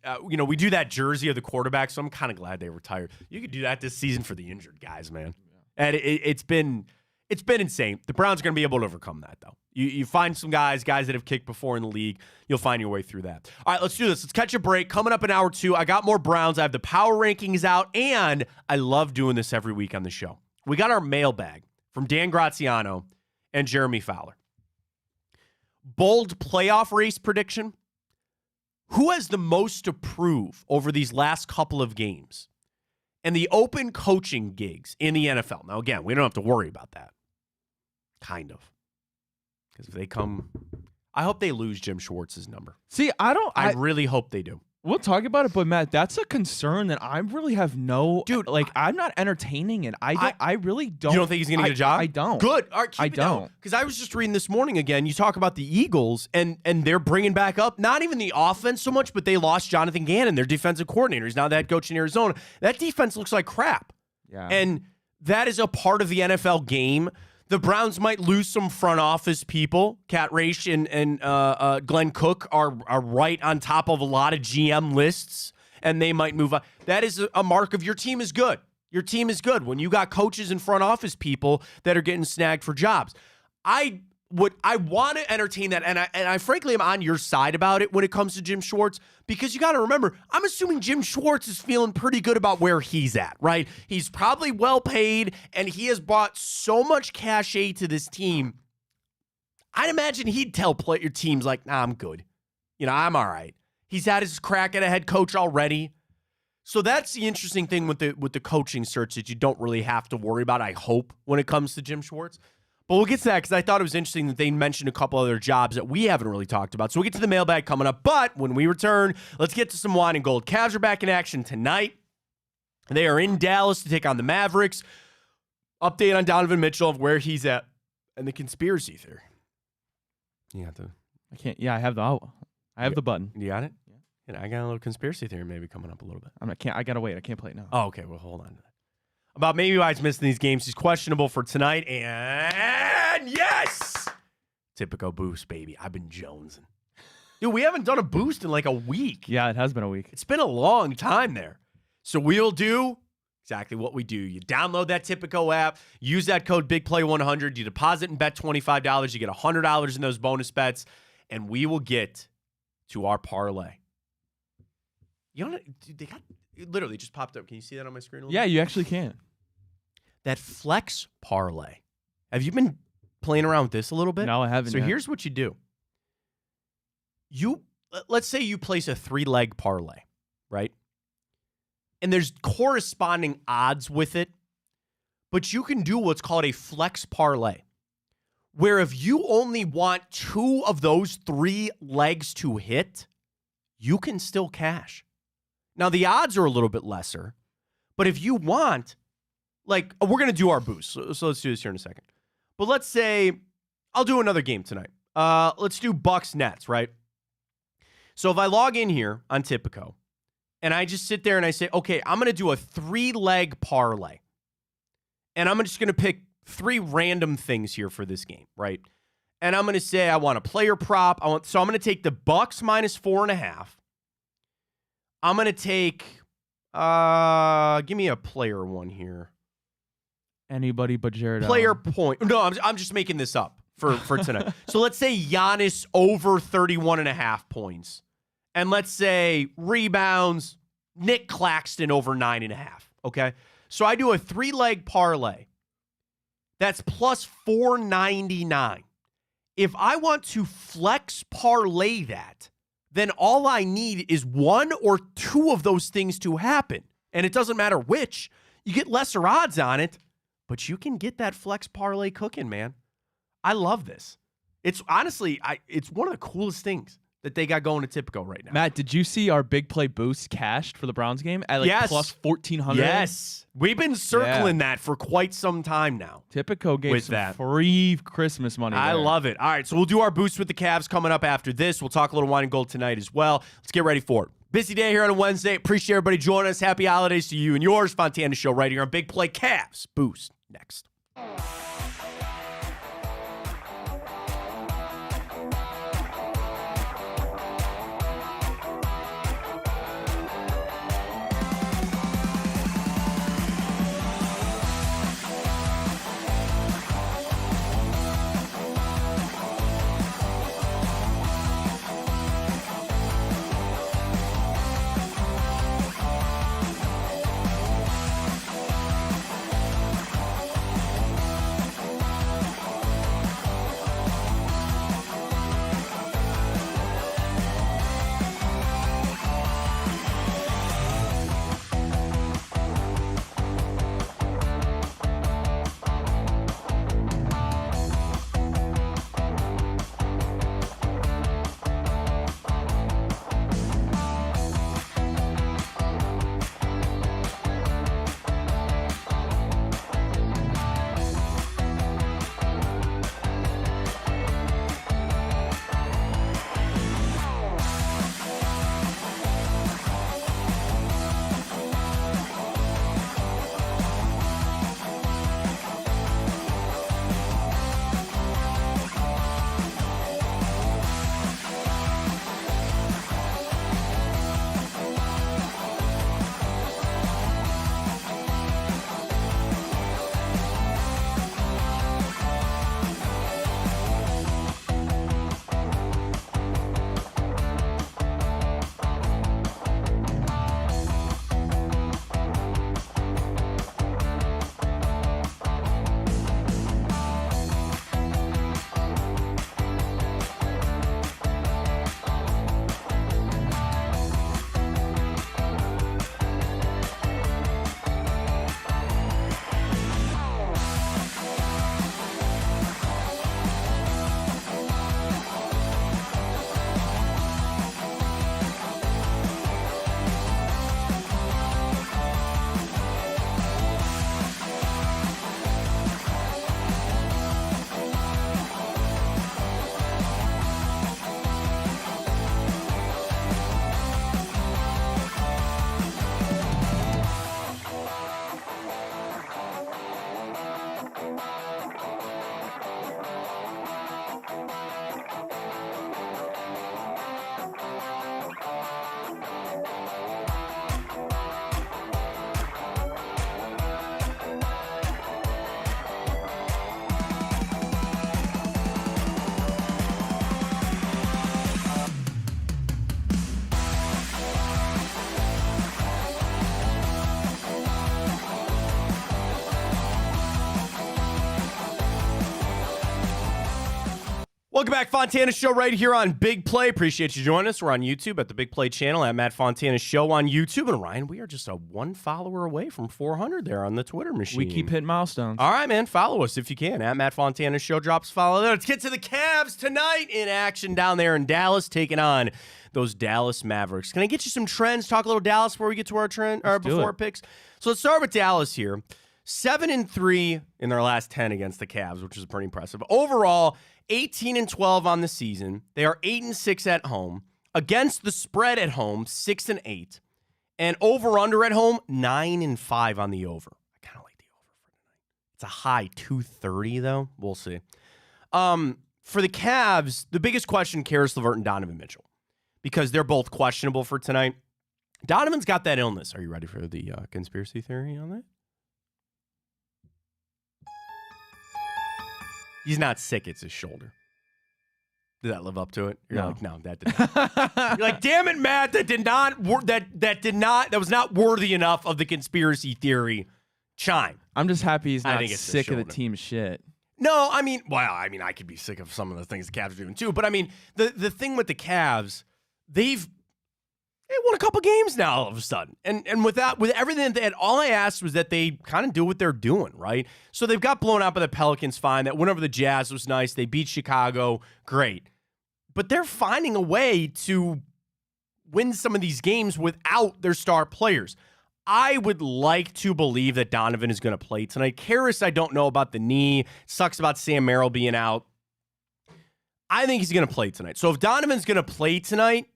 we do that jersey of the quarterback, so I'm kind of glad they retired. You could do that this season for the injured guys, man. Yeah. And it's been insane. The Browns are going to be able to overcome that, though. You find some guys that have kicked before in the league. You'll find your way through that. All right, let's do this. Let's catch a break. Coming up in hour 2, I got more Browns. I have the power rankings out, and I love doing this every week on the show. We got our mailbag from Dan Graziano and Jeremy Fowler. Bold playoff race prediction. Who has the most to prove over these last couple of games? And the open coaching gigs in the NFL. Now, again, we don't have to worry about that. Kind of. Because if they come, I hope they lose Jim Schwartz's number. See, I really hope they do. We'll talk about it, but Matt, that's a concern that I really have I'm not entertaining it. I really don't. You don't think he's going to get a job? I don't. Good. All right, I don't. Because I was just reading this morning again. You talk about the Eagles, and they're bringing back up not even the offense so much, but they lost Jonathan Gannon, their defensive coordinator. He's now the head coach in Arizona. That defense looks like crap. Yeah. And that is a part of the NFL game. The Browns might lose some front office people. Cat Raish and Glenn Cook are right on top of a lot of GM lists, and they might move on. That is a mark of your team is good. Your team is good when you got coaches and front office people that are getting snagged for jobs. I want to entertain that, and I frankly am on your side about it when it comes to Jim Schwartz, because you got to remember, I'm assuming Jim Schwartz is feeling pretty good about where he's at, right? He's probably well paid, and he has brought so much cachet to this team. I'd imagine he'd tell your teams like, nah, I'm good. I'm all right. He's had his crack at a head coach already. So that's the interesting thing with the coaching search that you don't really have to worry about, I hope, when it comes to Jim Schwartz. But we'll get to that because I thought it was interesting that they mentioned a couple other jobs that we haven't really talked about. So we'll get to the mailbag coming up. But when we return, let's get to some wine and gold. Cavs are back in action tonight. They are in Dallas to take on the Mavericks. Update on Donovan Mitchell of where he's at and the conspiracy theory. You got the... I can't. Yeah, I have the button. You got it? Yeah. And I got a little conspiracy theory maybe coming up a little bit. I gotta wait. I can't play it now. Oh, okay. Well, hold on to that. About maybe why he's missing these games. He's questionable for tonight. And yes! Typical boost, baby. I've been jonesing. Dude, we haven't done a boost in like a week. Yeah, it has been a week. It's been a long time there. So we'll do exactly what we do. You download that Typico app, use that code BigPlay100, you deposit and bet $25, you get $100 in those bonus bets, and we will get to our parlay. You know, dude, they got it literally just popped up. Can you see that on my screen a little Yeah, bit? you actually can. That flex parlay. Have you been playing around with this a little bit? No, I haven't. So yet. here's what you do. Let's say you place a 3-leg parlay, right? And there's corresponding odds with it, but you can do what's called a flex parlay, where if you only want 2 of those 3 legs to hit, you can still cash. Now, the odds are a little bit lesser, but if you want, like, we're going to do our boost, so let's do this here in a second. But let's say, I'll do another game tonight. Let's do Bucks Nets, right? So if I log in here on Typico, and I just sit there and I say, okay, I'm going to do a 3-leg parlay. And I'm just going to pick 3 random things here for this game, right? And I'm going to say I want a player prop. So I'm going to take the Bucks minus 4.5. I'm going to take, give me a player one here. Anybody but Jared Player Allen. point. No, I'm just making this up for tonight. So let's say Giannis over 31.5 points. And let's say rebounds, Nick Claxton over 9.5. Okay? So I do a 3-leg parlay. That's plus 499. If I want to flex parlay that, then all I need is 1 or 2 of those things to happen. And it doesn't matter which. You get lesser odds on it, but you can get that flex parlay cooking, man. I love this. It's honestly, it's one of the coolest things that they got going to Typico right now. Matt, did you see our big play boost cashed for the Browns game at like plus 1,400? Yes. We've been circling that for quite some time now. Typico gave with some that. free Christmas money. I love it. All right, so we'll do our boost with the Cavs coming up after this. We'll talk a little wine and gold tonight as well. Let's get ready for it. Busy day here on a Wednesday. Appreciate everybody joining us. Happy holidays to you and yours. Fontana Show right here on Big Play Cavs. Boost next. Welcome back, Fontana Show right here on Big Play. Appreciate you joining us. We're on YouTube at the Big Play channel at Matt Fontana Show on YouTube. And Ryan, we are just a one follower away from 400 there on the Twitter machine. We keep hitting milestones. All right, man. Follow us if you can at Matt Fontana Show. Drops follow there. Let's get to the Cavs tonight in action down there in Dallas, taking on those Dallas Mavericks. Can I get you some trends? Talk a little Dallas before we get to our trend or before our picks. So let's start with Dallas here. 7-3 in their last 10 against the Cavs, which is pretty impressive. Overall, 18-12 on the season. They are 8-6 at home. Against the spread at home, 6-8. And over-under at home, 9-5 on the over. I kind of like the over for tonight. It's a high 230, though. We'll see. For the Cavs, the biggest question, Karis LeVert and Donovan Mitchell, because they're both questionable for tonight. Donovan's got that illness. Are you ready for the conspiracy theory on that? He's not sick, it's his shoulder. Did that live up to it? You're like, no, that did not. You're like, damn it, Matt, that was not worthy enough of the conspiracy theory chime. I'm just happy he's not sick of the team's shit. No, I mean, I could be sick of some of the things the Cavs are doing too, but I mean, the thing with the Cavs, they won a couple games now all of a sudden. And with everything that all I asked was that they kind of do what they're doing, right? So they've got blown out by the Pelicans, fine. That win over the Jazz was nice. They beat Chicago, great. But they're finding a way to win some of these games without their star players. I would like to believe that Donovan is going to play tonight. Karis, I don't know about the knee. Sucks about Sam Merrill being out. I think he's going to play tonight. So if Donovan's going to play tonight,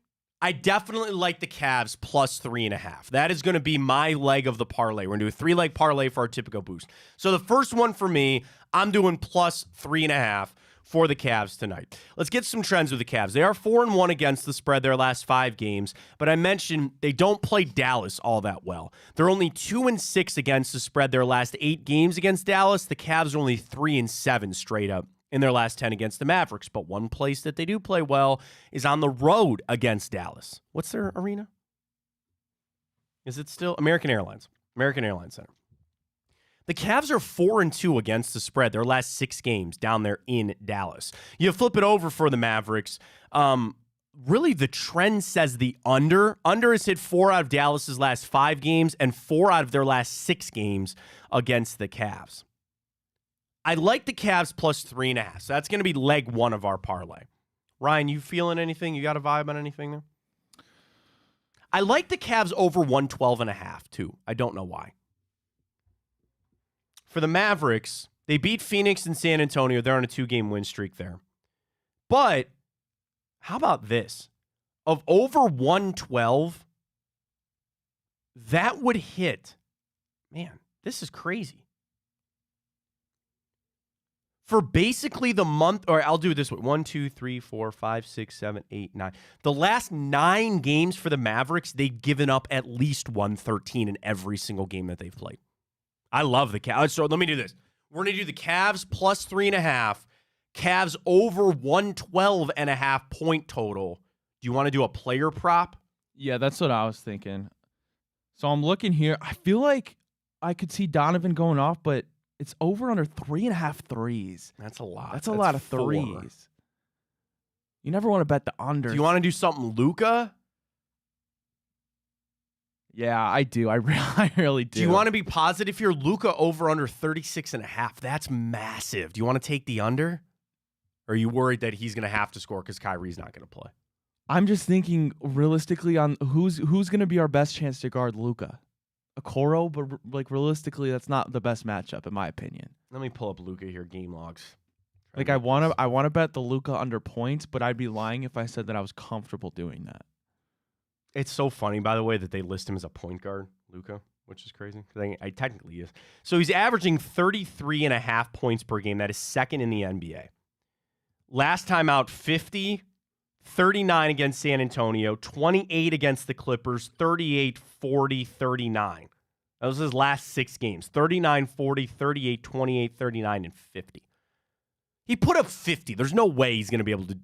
I definitely like the Cavs plus 3.5. That is going to be my leg of the parlay. We're going to do a 3-leg parlay for our typical boost. So the first one for me, I'm doing plus 3.5 for the Cavs tonight. Let's get some trends with the Cavs. They are 4-1 against the spread their last 5 games, but I mentioned they don't play Dallas all that well. They're only 2-6 against the spread their last 8 games against Dallas. The Cavs are only 3-7 straight up in their last 10 against the Mavericks. But one place that they do play well is on the road against Dallas. What's their arena? Is it still American Airlines? American Airlines Center. The Cavs are 4-2 against the spread their last 6 games down there in Dallas. You flip it over for the Mavericks. Really, the trend says the under. Under has hit 4 out of Dallas's last 5 games and 4 out of their last 6 games against the Cavs. I like the Cavs plus 3.5. So that's going to be leg 1 of our parlay. Ryan, you feeling anything? You got a vibe on anything there? I like the Cavs over 112.5 too. I don't know why. For the Mavericks, they beat Phoenix and San Antonio. They're on a 2-game win streak there. But how about this? Of over 112, that would hit. Man, this is crazy. For basically the month, or I'll do it this way. 1, 2, 3, 4, 5, 6, 7, 8, 9. The last 9 games for the Mavericks, they've given up at least 113 in every single game that they've played. I love the Cavs. So let me do this. We're going to do the Cavs plus 3.5. Cavs over 112.5 point total. Do you want to do a player prop? Yeah, that's what I was thinking. So I'm looking here. I feel like I could see Donovan going off, but it's over under 3.5 threes. That's a lot. That's a lot of 4. threes. You never want to bet the under. Do you want to do something Luka? Yeah, I do. I really do. Do you want to be positive here? Luka over under 36.5. That's massive. Do you want to take the under? Or are you worried that he's going to have to score because Kyrie's not going to play? I'm just thinking realistically on who's going to be our best chance to guard Luka. Okoro, but like realistically, that's not the best matchup in my opinion. Let me pull up Luka here, game logs. Like I want to bet the Luka under points, but I'd be lying if I said that I was comfortable doing that. It's so funny, by the way, that they list him as a point guard, Luka, which is crazy. I technically is. So he's averaging 33.5 points per game. That is second in the NBA. Last time out, 50, 39 against San Antonio, 28 against the Clippers, 38, 40, 39. That was his last 6 games. 39, 40, 38, 28, 39, and 50. He put up 50. There's no way he's going to be able to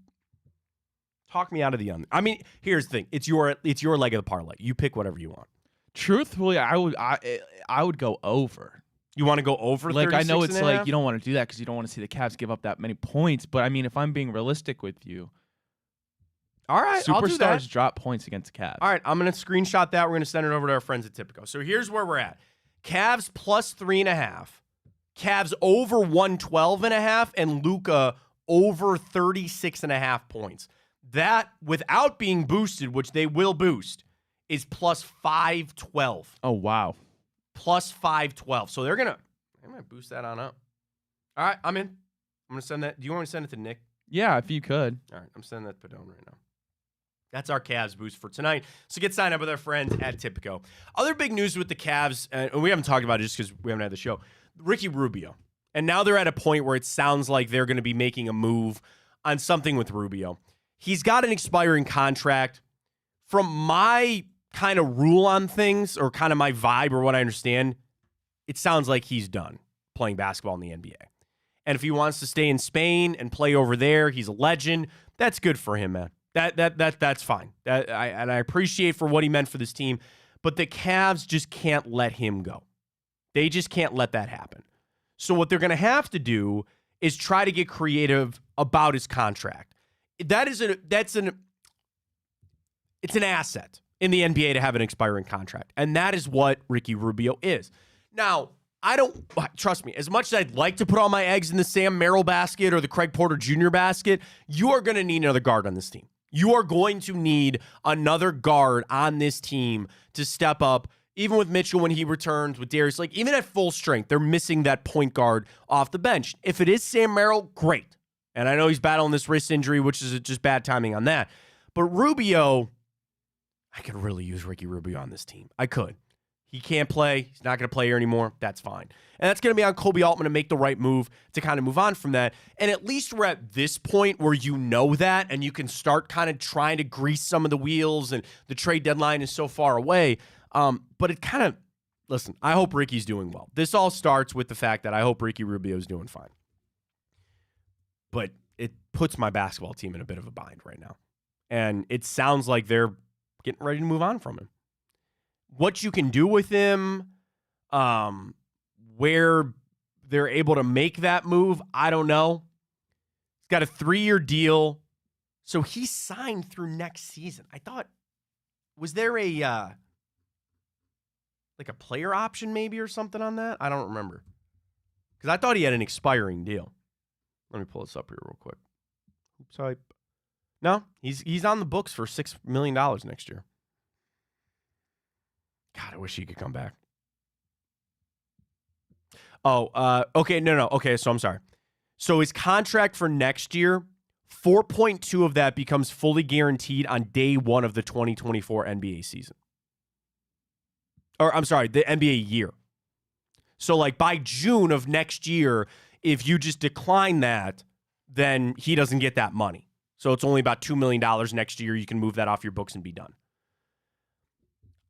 talk me out of the under. I mean, here's the thing. It's your leg of the parlay. You pick whatever you want. Truthfully, I would go over. You want to go over 36 I know it's and a half? you don't want to do that because you don't want to see the Cavs give up that many points. But I mean, if I'm being realistic with you, all right, I'll do that. Superstars drop points against the Cavs. All right, I'm going to screenshot that. We're going to send it over to our friends at Tipico. So here's where we're at. Cavs plus 3.5. Cavs over 112.5, and Luka over 36.5 points. That, without being boosted, which they will boost, is plus 512. Oh, wow. Plus 512. So they're going to boost that on up. All right, I'm in. I'm going to send that. Do you want me to send it to Nick? Yeah, if you could. All right, I'm sending that to Padone right now. That's our Cavs boost for tonight. So get signed up with our friends at Tipico. Other big news with the Cavs, and we haven't talked about it just because we haven't had the show, Ricky Rubio. And now they're at a point where it sounds like they're going to be making a move on something with Rubio. He's got an expiring contract. From my kind of rule on things, or kind of my vibe or what I understand, it sounds like he's done playing basketball in the NBA. And if he wants to stay in Spain and play over there, he's a legend. That's good for him, man. That's fine. I appreciate for what he meant for this team, but the Cavs just can't let him go. They just can't let that happen. So what they're going to have to do is try to get creative about his contract. It's an asset in the NBA to have an expiring contract, and that is what Ricky Rubio is. Now, trust me, as much as I'd like to put all my eggs in the Sam Merrill basket or the Craig Porter Jr. basket, you are going to need another guard on this team. You are going to need another guard on this team to step up, even with Mitchell when he returns, with Darius. Like, even at full strength, they're missing that point guard off the bench. If it is Sam Merrill, great. And I know he's battling this wrist injury, which is just bad timing on that. But Rubio, I could really use Ricky Rubio on this team. I could. He can't play. He's not going to play here anymore. That's fine. And that's going to be on Kobe Altman to make the right move to kind of move on from that. And at least we're at this point where you know that, and you can start kind of trying to grease some of the wheels, and the trade deadline is so far away. But it kind of, listen, I hope Ricky's doing well. This all starts with the fact that I hope Ricky Rubio's doing fine. But it puts my basketball team in a bit of a bind right now. And it sounds like they're getting ready to move on from him. What you can do with him, where they're able to make that move, I don't know. He's got a 3-year deal, so he's signed through next season. I thought, was there a like a player option maybe or something on that? I don't remember, because I thought he had an expiring deal. Let me pull this up here real quick. Oops, hype. No, he's on the books for $6 million next year. God, I wish he could come back. Oh, okay, no. Okay, so I'm sorry. So his contract for next year, 4.2 of that becomes fully guaranteed on day one of the 2024 NBA season. Or, I'm sorry, the NBA year. So, like, by June of next year, if you just decline that, then he doesn't get that money. So it's only about $2 million next year. You can move that off your books and be done.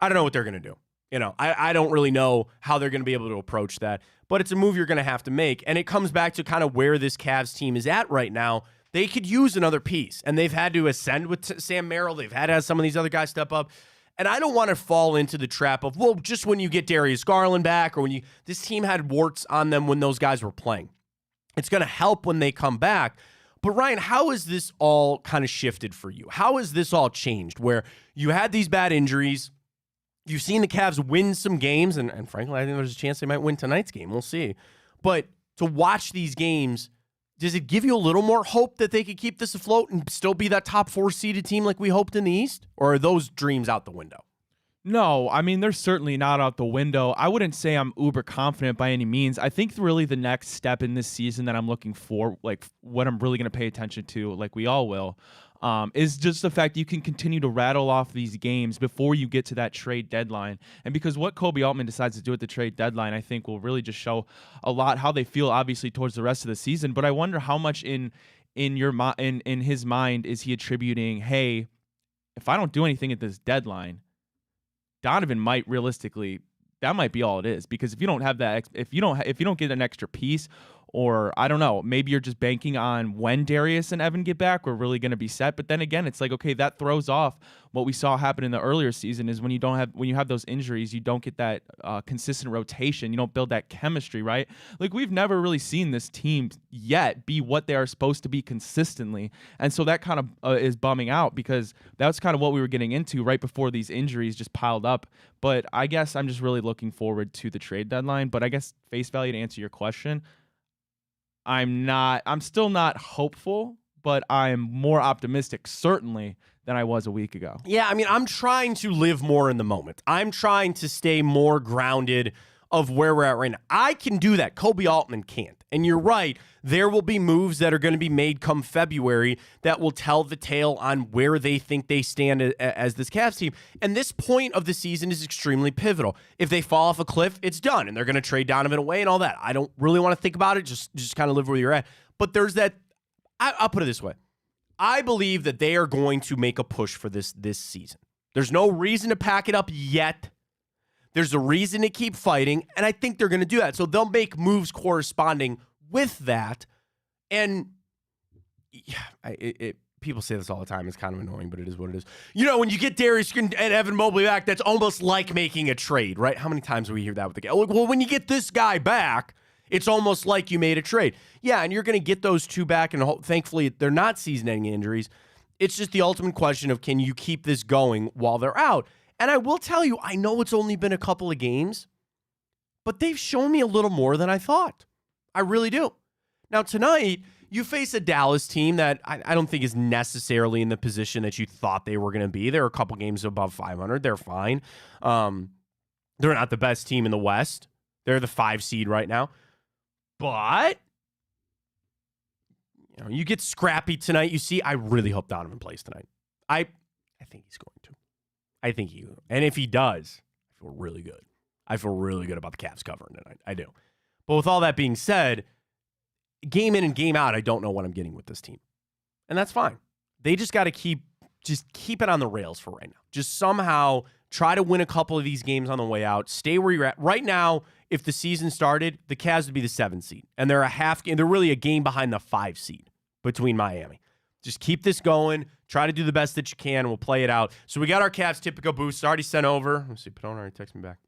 I don't know what they're going to do. You know, I don't really know how they're going to be able to approach that, but it's a move you're going to have to make. And it comes back to kind of where this Cavs team is at right now. They could use another piece, and they've had to ascend with Sam Merrill. They've had to have some of these other guys step up. And I don't want to fall into the trap of, well, just when you get Darius Garland back, or when this team had warts on them when those guys were playing. It's going to help when they come back. But Ryan, how has this all kind of shifted for you? How has this all changed where you had these bad injuries? You've seen the Cavs win some games, and frankly, I think there's a chance they might win tonight's game. We'll see. But to watch these games, does it give you a little more hope that they could keep this afloat and still be that top 4 seeded team like we hoped in the East? Or are those dreams out the window? No, I mean, they're certainly not out the window. I wouldn't say I'm uber confident by any means. I think really the next step in this season that I'm looking for, like what I'm really going to pay attention to, like we all will, is just the fact you can continue to rattle off these games before you get to that trade deadline. And because what Kobe Altman decides to do at the trade deadline, I think will really just show a lot how they feel, obviously, towards the rest of the season. But I wonder how much in his mind is he attributing, hey, if I don't do anything at this deadline, Donovan might realistically, that might be all it is. Because if you don't have that, if you don't get an extra piece, Or I don't know, maybe you're just banking on when Darius and Evan get back, we're really going to be set. But then again, it's like, okay, that throws off what we saw happen in the earlier season is when you have those injuries, you don't get that consistent rotation. You don't build that chemistry, right? Like we've never really seen this team yet be what they are supposed to be consistently. And so that kind of is bumming out because that's kind of what we were getting into right before these injuries just piled up. But I guess I'm just really looking forward to the trade deadline. But I guess face value to answer your question, I'm still not hopeful, but I'm more optimistic, certainly, than I was a week ago. Yeah, I mean, I'm trying to live more in the moment. I'm trying to stay more grounded of where we're at right now. I can do that. Kobe Altman can't. And you're right, there will be moves that are going to be made come February that will tell the tale on where they think they stand as this Cavs team. And this point of the season is extremely pivotal. If they fall off a cliff, it's done, and they're going to trade Donovan away and all that. I don't really want to think about it. Just kind of live where you're at. But there's that. I'll put it this way. I believe that they are going to make a push for this season. There's no reason to pack it up yet. There's a reason to keep fighting, and I think they're going to do that. So they'll make moves corresponding with that. And people say this all the time. It's kind of annoying, but it is what it is. You know, when you get Darius and Evan Mobley back, that's almost like making a trade, right? How many times do we hear that with the guy? Well, when you get this guy back, it's almost like you made a trade. Yeah, and you're going to get those two back, and thankfully they're not season-ending injuries. It's just the ultimate question of can you keep this going while they're out? And I will tell you, I know it's only been a couple of games, but they've shown me a little more than I thought. I really do. Now, tonight, you face a Dallas team that I don't think is necessarily in the position that you thought they were going to be. They're a couple games above 500. They're fine. They're not the best team in the West. They're the 5 seed right now. But you get scrappy tonight. You see, I really hope Donovan plays tonight. I think he's going to. I think he will. And if he does, I feel really good. I feel really good about the Cavs covering tonight. I do. But with all that being said, game in and game out, I don't know what I'm getting with this team. And that's fine. They just got to keep it on the rails for right now. Just somehow try to win a couple of these games on the way out. Stay where you're at. Right now, if the season started, the Cavs would be the 7 seed. And they're they're really a game behind the 5 seed between Miami. Just keep this going. Try to do the best that you can, and we'll play it out. So we got our Cavs typical boost. Already sent over. Let's see. Padone already texted me back.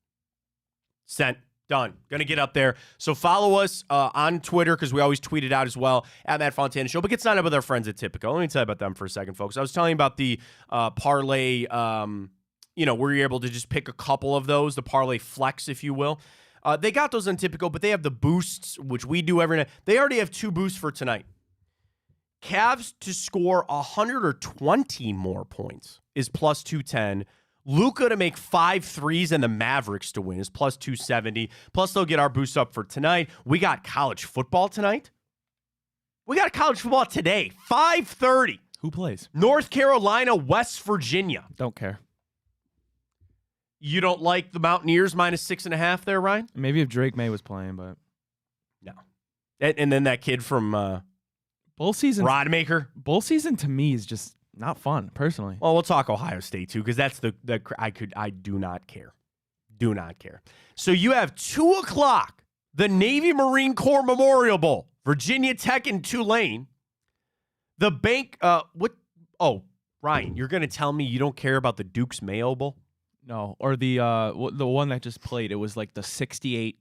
Sent. Done. Going to get up there. So follow us on Twitter because we always tweet it out as well at Matt Fontana Show. But get signed up with our friends at Tipico. Let me tell you about them for a second, folks. I was telling you about the parlay, where you're able to just pick a couple of those, the parlay flex, if you will. They got those on Tipico, but they have the boosts, which we do every night. They already have 2 boosts for tonight. Cavs to score 120 more points is plus 210. Luka to make 5 threes and the Mavericks to win is plus 270. Plus, they'll get our boost up for tonight. We got college football tonight. We got college football today, 5:30. Who plays? North Carolina, West Virginia. Don't care. You don't like the Mountaineers minus 6.5 there, Ryan? Maybe if Drake May was playing, but no. And then that kid from bowl season, Rodmaker. Bowl season to me is just not fun, personally. Well, we'll talk Ohio State too, because that's I do not care. Do not care. So you have 2:00, the Navy Marine Corps Memorial Bowl, Virginia Tech and Tulane. The bank, Ryan, you're gonna tell me you don't care about the Duke's Mayo Bowl? No, or the one that just played. It was like the 68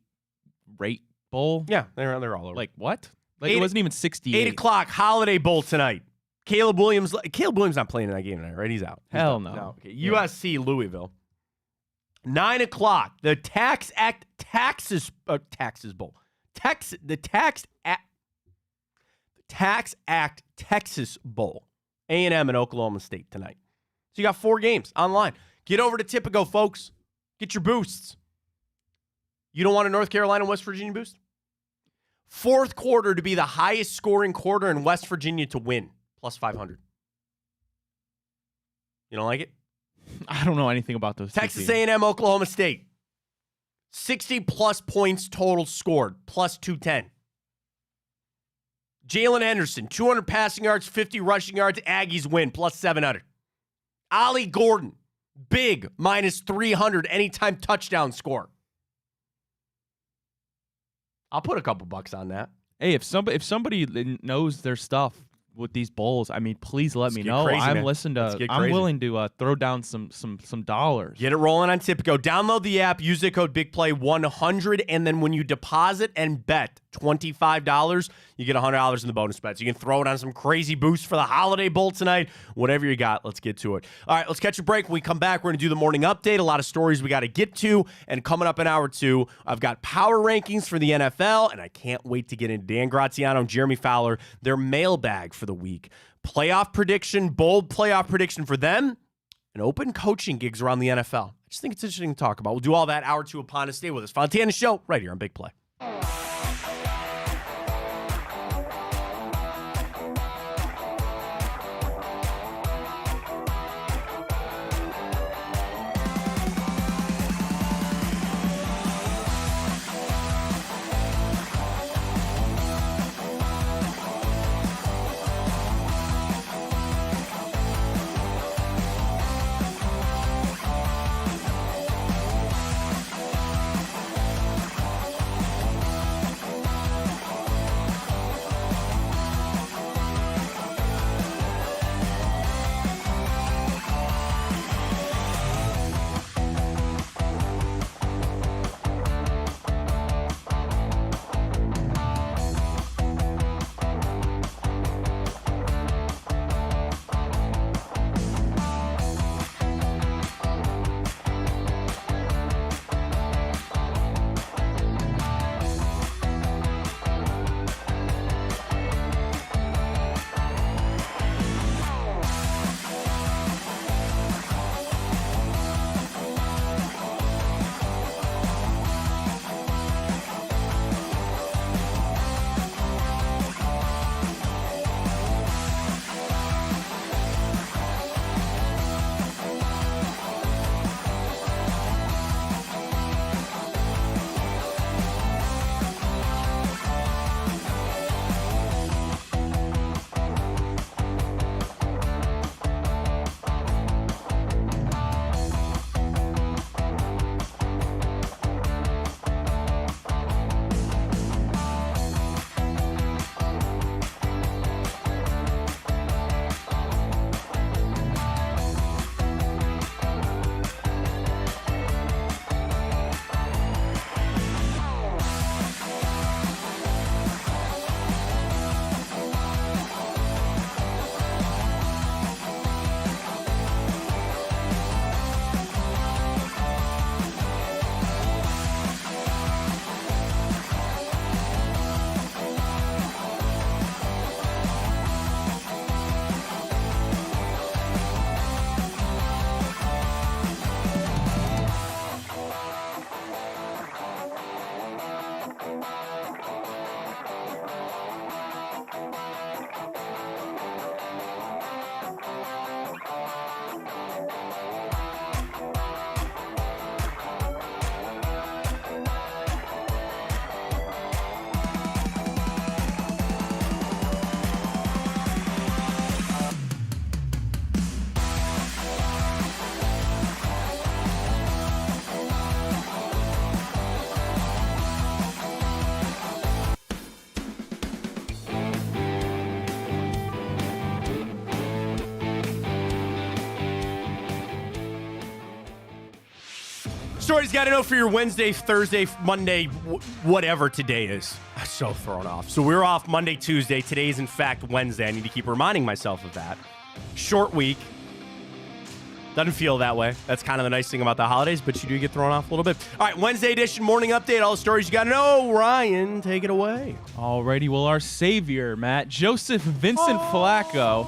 rate bowl. Yeah, they're all over. Like what? Like it wasn't even 68. 8:00 Holiday Bowl tonight. Caleb Williams not playing in that game tonight, right? He's out. Hell no. Okay. USC Louisville. 9:00 the Tax Act Taxes Bowl. The Tax Act Texas Bowl. A&M and Oklahoma State tonight. So you got 4 games online. Get over to Tipico, folks. Get your boosts. You don't want a North Carolina, West Virginia boost? 4th quarter to be the highest scoring quarter in West Virginia to win, plus 500. You don't like it? I don't know anything about those. Texas A&M, Oklahoma State. 60-plus points total scored, plus 210. Jalen Henderson, 200 passing yards, 50 rushing yards. Aggies win, plus 700. Ollie Gordon, big, minus 300 anytime touchdown score. I'll put a couple bucks on that. Hey, if somebody knows their stuff with these bowls, I mean, please let me know. Crazy, I'm man. I'm willing to throw down some dollars. Get it rolling on Tipico. Download the app, use the code BigPlay100, and then when you deposit and bet $25, you get $100 in the bonus bets. You can throw it on some crazy boost for the Holiday Bowl tonight. Whatever you got, let's get to it. All right, let's catch a break. When we come back, we're going to do the morning update. A lot of stories we got to get to. And coming up in hour 2, I've got power rankings for the NFL, and I can't wait to get into Dan Graziano and Jeremy Fowler, their mailbag for the week. Playoff prediction, bold playoff prediction for them, and open coaching gigs around the NFL. I just think it's interesting to talk about. We'll do all that hour 2 upon us. Stay with us. Fontana Show right here on Big Play. Stories got to know for your Wednesday, Thursday, Monday, whatever today is. I'm so thrown off. So we're off Monday, Tuesday. Today is, in fact, Wednesday. I need to keep reminding myself of that. Short week. Doesn't feel that way. That's kind of the nice thing about the holidays, but you do get thrown off a little bit. All right, Wednesday edition, morning update. All the stories you got to know. Ryan, take it away. Alrighty, well, our savior, Matt, Joseph Vincent Flacco,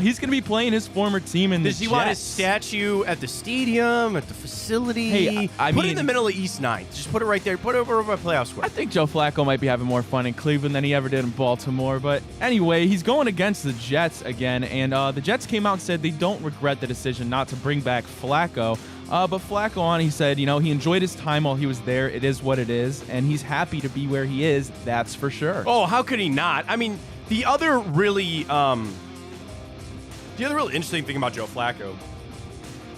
he's going to be playing his former team in the Jets. Does he want his statue at the stadium, at the facility? Hey, I put mean, it in the middle of East 9th. Just put it right there. Put it over by playoff square. I think Joe Flacco might be having more fun in Cleveland than he ever did in Baltimore. But anyway, he's going against the Jets again. And the Jets came out and said they don't regret the decision not to bring back Flacco. But Flacco he said, he enjoyed his time while he was there. It is what it is. And he's happy to be where he is. That's for sure. Oh, how could he not? I mean, the other really interesting thing about Joe Flacco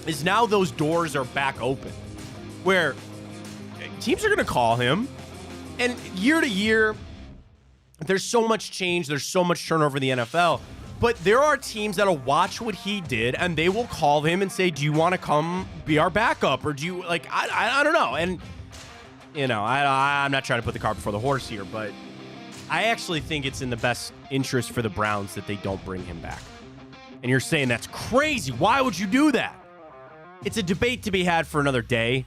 is now those doors are back open where teams are going to call him. And year to year, There's so much change. There's so much turnover in the NFL. But there are teams that'll watch what he did, and they will call him and say, do you want to come be our backup? Or do you, like, I don't know. And, you know, I'm not trying to put the cart before the horse here, but I actually think it's in the best interest for the Browns that they don't bring him back. And you're saying that's crazy. Why would you do that? It's a debate to be had for another day.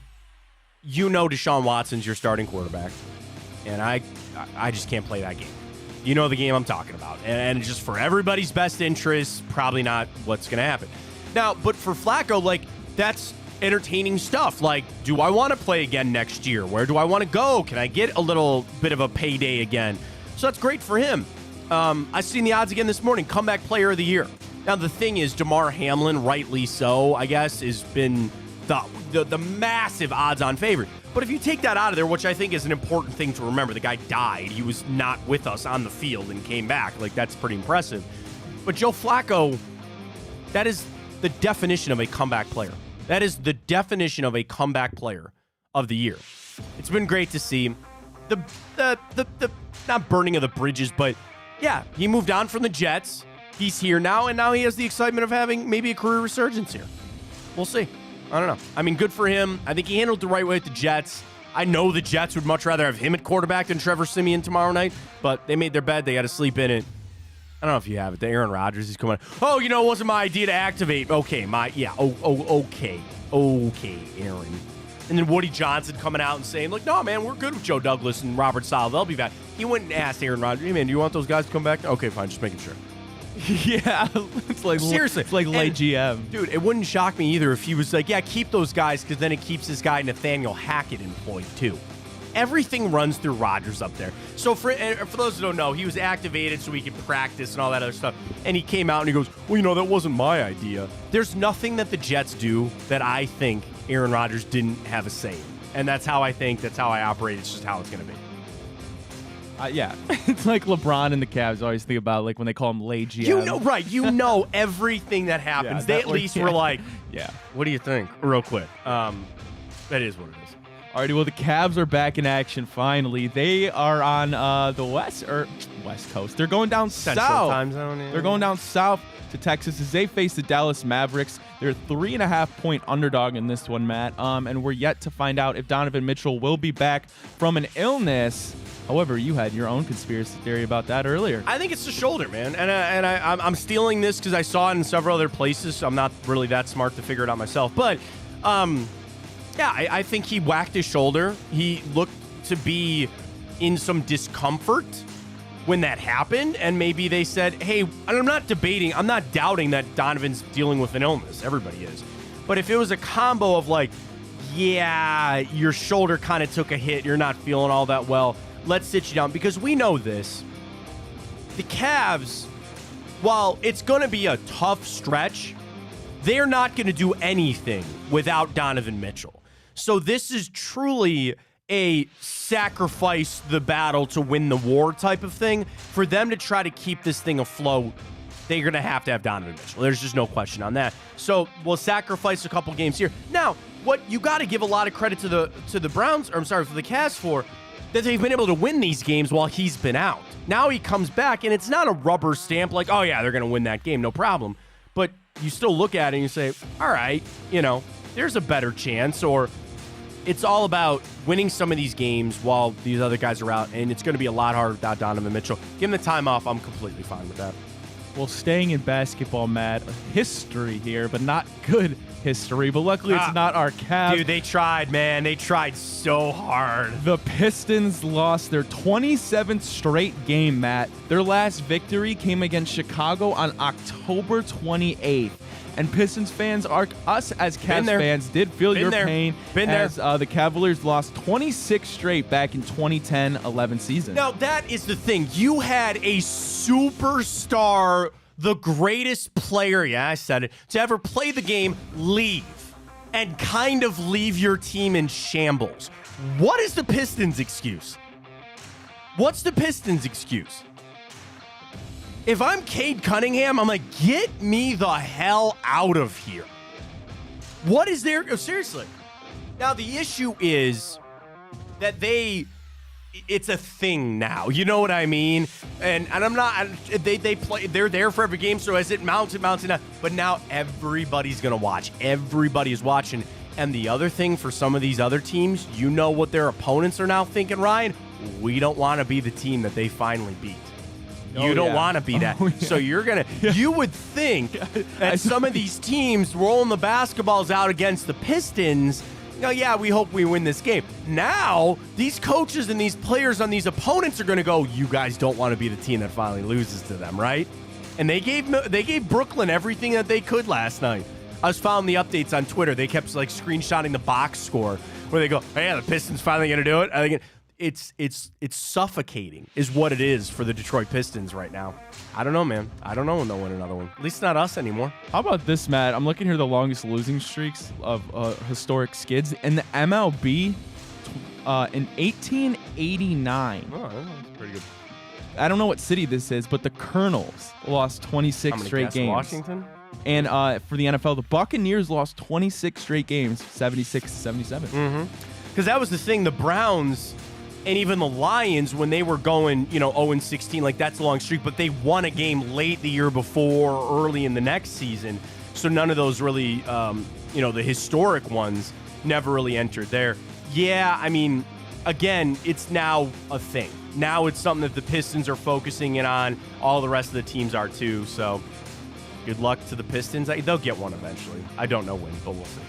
You know Deshaun Watson's your starting quarterback, and I just can't play that game. You know the game I'm talking about. And just for everybody's best interest, probably not what's going to happen. Now, but for Flacco, like, that's entertaining stuff. Like, do I want to play again next year? Where do I want to go? Can I get a little bit of a payday again? So that's great for him. I've seen the odds again this morning. Comeback player of the year. Now, the thing is, Damar Hamlin, rightly so, I guess, has been the massive odds-on favorite. But if you take that out of there, which I think is an important thing to remember, the guy died. He was not with us on the field and came back. Like, that's pretty impressive. But Joe Flacco, that is the definition of a comeback player. That is the definition of a comeback player of the year. It's been great to see. The not burning of the bridges, but yeah, he moved on from the Jets. He's here now, and now he has the excitement of having maybe a career resurgence here. We'll see. I don't know. I mean, good for him. I think he handled it the right way with the Jets. I know the Jets would much rather have him at quarterback than Trevor Siemian tomorrow night, but they made their bed. They got to sleep in it. I don't know if you have it. The Aaron Rodgers is coming. Oh, you know, it wasn't my idea to activate. Okay, okay, Aaron. And then Woody Johnson coming out and saying, like, no, man, we're good with Joe Douglas and Robert Saleh. They'll be back. He went and asked Aaron Rodgers, hey, man, do you want those guys to come back? Okay, fine, just making sure. Yeah, it's like seriously, it's like late GM, dude. It wouldn't shock me either if he was like, "Yeah, keep those guys," because then it keeps this guy Nathaniel Hackett employed too. Everything runs through Rodgers up there. So for those who don't know, he was activated so he could practice and all that other stuff. And he came out and he goes, "Well, you know, that wasn't my idea." There's nothing that the Jets do that I think Aaron Rodgers didn't have a say in, and that's how I think. That's how I operate. It's just how it's going to be. Yeah, it's like LeBron and the Cavs always think about, like, when they call him lay GM. You know, right? You know everything that happens. They at least were like, yeah. What do you think? Real quick. That is what it is. Alrighty, well, the Cavs are back in action finally. They are on the West Coast. They're going down Central south. Time zone. Yeah. They're going down south to Texas as they face the Dallas Mavericks. They're a 3.5-point underdog in this one, Matt. And we're yet to find out if Donovan Mitchell will be back from an illness. However, you had your own conspiracy theory about that earlier. I think it's the shoulder, man. And I'm stealing this because I saw it in several other places. So I'm not really that smart to figure it out myself. But, yeah, I think he whacked his shoulder. He looked to be in some discomfort when that happened. And maybe they said, hey, I'm not doubting that Donovan's dealing with an illness. Everybody is. But if it was a combo of like, yeah, your shoulder kind of took a hit, you're not feeling all that well, let's sit you down. Because we know this. The Cavs, while it's going to be a tough stretch, they're not going to do anything without Donovan Mitchell. So this is truly a sacrifice the battle to win the war type of thing. For them to try to keep this thing afloat, they're going to have Donovan Mitchell. There's just no question on that. So we'll sacrifice a couple games here. Now, what you got to give a lot of credit to the Browns, or I'm sorry, for the Cavs for, that they've been able to win these games while he's been out. Now he comes back, and it's not a rubber stamp like, oh, yeah, they're going to win that game, no problem. But you still look at it and you say, all right, you know, there's a better chance, or it's all about winning some of these games while these other guys are out, and it's going to be a lot harder without Donovan Mitchell. Give him the time off. I'm completely fine with that. Well, staying in basketball, Matt, history here, but not good history. But luckily, it's not our Cavs. Dude, they tried, man. They tried so hard. The Pistons lost their 27th straight game, Matt. Their last victory came against Chicago on October 28th. And Pistons fans, us as Cavs fans, did feel your pain as the Cavaliers lost 26 straight back in 2010-11 season. Now, that is the thing. You had a superstar, the greatest player, yeah, I said it, to ever play the game, leave. And kind of leave your team in shambles. What is the Pistons' excuse? What's the Pistons' excuse? If I'm Cade Cunningham, I'm like, get me the hell out of here. What is there? Oh, seriously. Now, the issue is that they it's a thing now. You know what I mean? And I'm not. They play. They're there for every game. So as it mounts, but now everybody's gonna watch. Everybody is watching. And the other thing for some of these other teams, you know what their opponents are now thinking, Ryan? We don't want to be the team that they finally beat. You don't want to be that. Oh, yeah. So you're going to, you would think that some of these teams rolling the basketballs out against the Pistons, yeah, we hope we win this game. Now, these coaches and these players on these opponents are going to go, you guys don't want to be the team that finally loses to them, right? And they gave Brooklyn everything that they could last night. I was following the updates on Twitter. They kept like screenshotting the box score where they go, hey, yeah, the Pistons finally going to do it. I think it's suffocating is what it is for the Detroit Pistons right now. I don't know, man. I don't know when they'll win another one. At least not us anymore. How about this, Matt? I'm looking here the longest losing streaks of historic skids in the MLB in 1889. Oh, that's pretty good. I don't know what city this is, but the Colonels lost 26 straight games. Washington? And for the NFL, the Buccaneers lost 26 straight games, 76-77. Mm-hmm. Because that was the thing. The Browns and even the Lions, when they were going, 0-16, like that's a long streak, but they won a game late the year before, or early in the next season. So none of those really, the historic ones never really entered there. Yeah, I mean, again, it's now a thing. Now it's something that the Pistons are focusing in on. All the rest of the teams are too. So good luck to the Pistons. They'll get one eventually. I don't know when, but we'll see.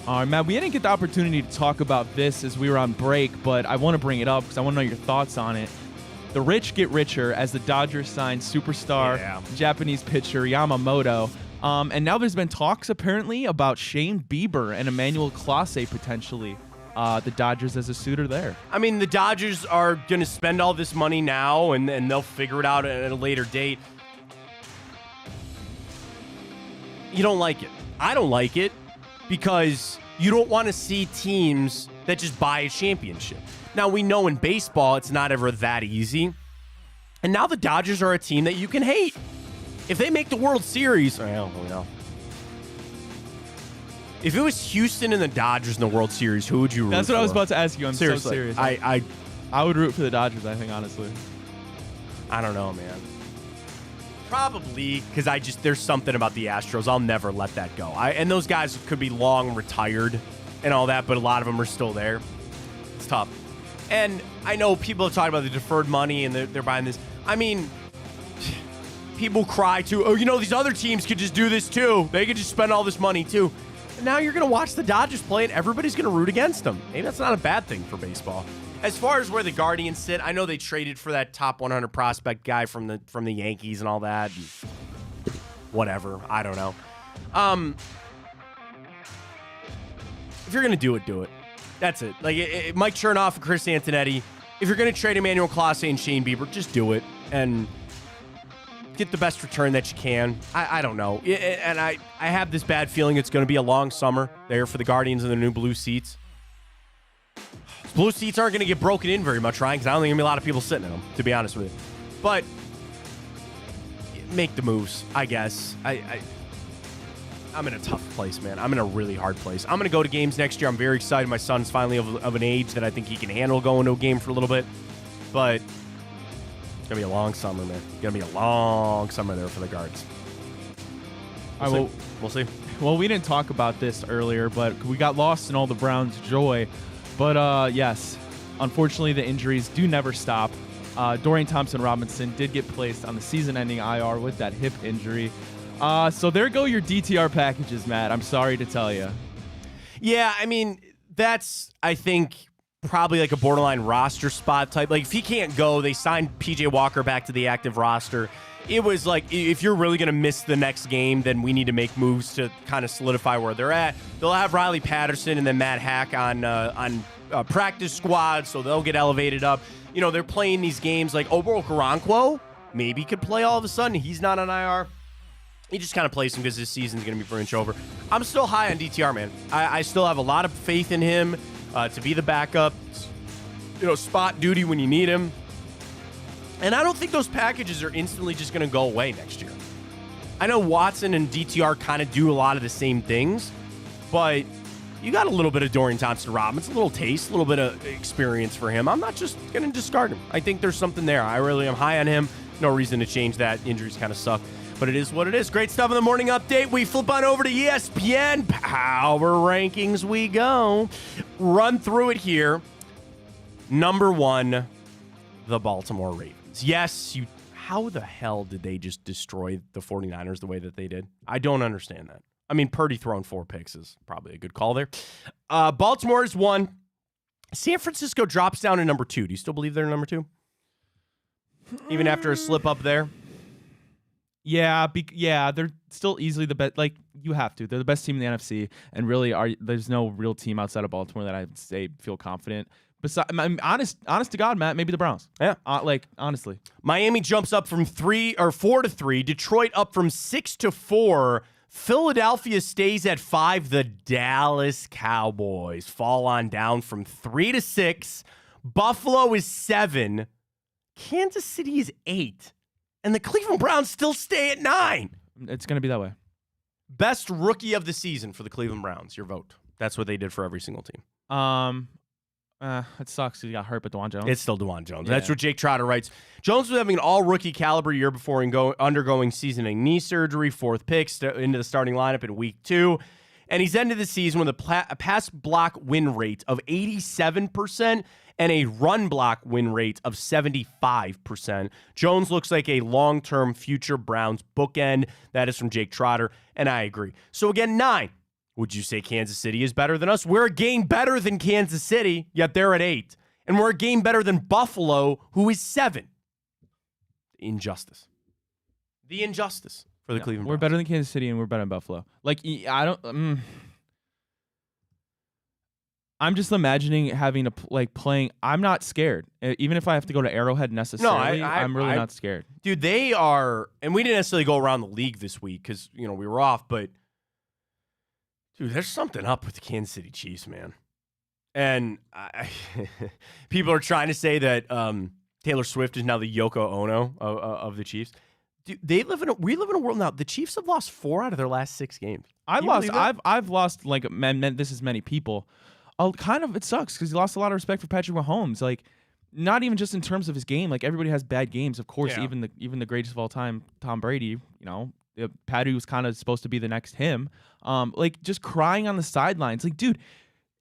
All right, Matt, we didn't get the opportunity to talk about this as we were on break, but I want to bring it up because I want to know your thoughts on it. The rich get richer as the Dodgers signed superstar Japanese pitcher Yamamoto. And now there's been talks apparently about Shane Bieber and Emmanuel Clase potentially. The Dodgers as a suitor there. I mean, the Dodgers are going to spend all this money now, and they'll figure it out at a later date. You don't like it. I don't like it because you don't want to see teams that just buy a championship. Now, we know in baseball it's not ever that easy. And now the Dodgers are a team that you can hate. If they make the World Series, if it was Houston and the Dodgers in the World Series, who would you root for? That's what I was about to ask you. I'm Seriously, so serious. I would root for the Dodgers, I think, honestly. I don't know, man. Probably because there's something about the Astros. I'll never let that go. And those guys could be long retired and all that, but a lot of them are still there. It's tough. And I know people are talking about the deferred money and they're buying this. I mean, people cry too. These other teams could just do this too. They could just spend all this money too. And now you're going to watch the Dodgers play and everybody's going to root against them. Maybe that's not a bad thing for baseball. As far as where the Guardians sit, I know they traded for that top 100 prospect guy from the Yankees and all that. And whatever. I don't know. If you're going to do it, do it. That's it. Like Mike Chernoff and Chris Antonetti, if you're going to trade Emmanuel Clase and Shane Bieber, just do it and get the best return that you can. I don't know. And I have this bad feeling it's going to be a long summer there for the Guardians and the new blue seats. Blue seats aren't going to get broken in very much, Ryan, because I don't think there's going to be a lot of people sitting in them, to be honest with you. But make the moves, I guess. I'm in a tough place, man. I'm in a really hard place. I'm going to go to games next year. I'm very excited. My son's finally of an age that I think he can handle going to a game for a little bit. But it's going to be a long summer, man. It's going to be a long summer there for the Guards. We'll see. Well, we didn't talk about this earlier, but we got lost in all the Browns' joy. But, yes, unfortunately, the injuries do never stop. Dorian Thompson-Robinson did get placed on the season-ending IR with that hip injury. So there go your DTR packages, Matt. I'm sorry to tell you. Yeah, I mean, that's, I think, probably like a borderline roster spot type. Like, if he can't go, they signed P.J. Walker back to the active roster. It was like, if you're really going to miss the next game, then we need to make moves to kind of solidify where they're at. They'll have Riley Patterson and then Matt Hack on practice squad, so they'll get elevated up. They're playing these games like Obo Okoronkwo maybe could play all of a sudden. He's not on IR. He just kind of plays him because this season's going to be pretty much over. I'm still high on DTR, man. I still have a lot of faith in him to be the backup, spot duty when you need him. And I don't think those packages are instantly just going to go away next year. I know Watson and DTR kind of do a lot of the same things, but you got a little bit of Dorian Thompson-Robinson, a little taste, a little bit of experience for him. I'm not just going to discard him. I think there's something there. I really am high on him. No reason to change that. Injuries kind of suck, but it is what it is. Great stuff in the morning update. We flip on over to ESPN. Power rankings we go. Run through it here. Number 1, the Baltimore Ravens. Yes, how the hell did they just destroy the 49ers the way that they did? I don't understand that. I mean, Purdy throwing 4 picks is probably a good call there. Baltimore is 1. San Francisco drops down to number 2. Do you still believe they're number 2? Even after a slip up there? Yeah, they're still easily the best. Like, you have to. They're the best team in the NFC, and really, there's no real team outside of Baltimore that I'd say feel confident. Honest to God, Matt, maybe the Browns. Yeah. Honestly. Miami jumps up from 4 to 3. Detroit up from 6 to 4. Philadelphia stays at 5. The Dallas Cowboys fall on down from 3 to 6. Buffalo is 7. Kansas City is 8. And the Cleveland Browns still stay at 9. It's going to be that way. Best rookie of the season for the Cleveland Browns. Your vote. That's what they did for every single team. It sucks because he got hurt, but DeJuan Jones. It's still DeJuan Jones. Yeah. That's what Jake Trotter writes. Jones was having an all-rookie caliber year before undergoing season-ending knee surgery, 4th pick into the starting lineup in week 2. And he's ended the season with a pass block win rate of 87% and a run block win rate of 75%. Jones looks like a long-term future Browns bookend. That is from Jake Trotter, and I agree. So again, 9. Would you say Kansas City is better than us? We're a game better than Kansas City, yet they're at 8. And we're a game better than Buffalo, who is 7. Injustice. The injustice for the Cleveland We're Browns. better than Kansas City, and we're better than Buffalo. Like, I don't... I'm just imagining having to, playing... I'm not scared. Even if I have to go to Arrowhead necessarily, I'm really not scared. Dude, they are... And we didn't necessarily go around the league this week because, we were off, but... Dude, there's something up with the Kansas City Chiefs, man. And people are trying to say that Taylor Swift is now the Yoko Ono of the Chiefs. Dude, we live in a world now. The Chiefs have lost 4 out of their last 6 games. I've lost this is many people. It sucks because he lost a lot of respect for Patrick Mahomes. Like, not even just in terms of his game. Like, everybody has bad games, of course. Yeah. Even the greatest of all time, Tom Brady. Patty was kind of supposed to be the next him. Just crying on the sidelines. Like, dude,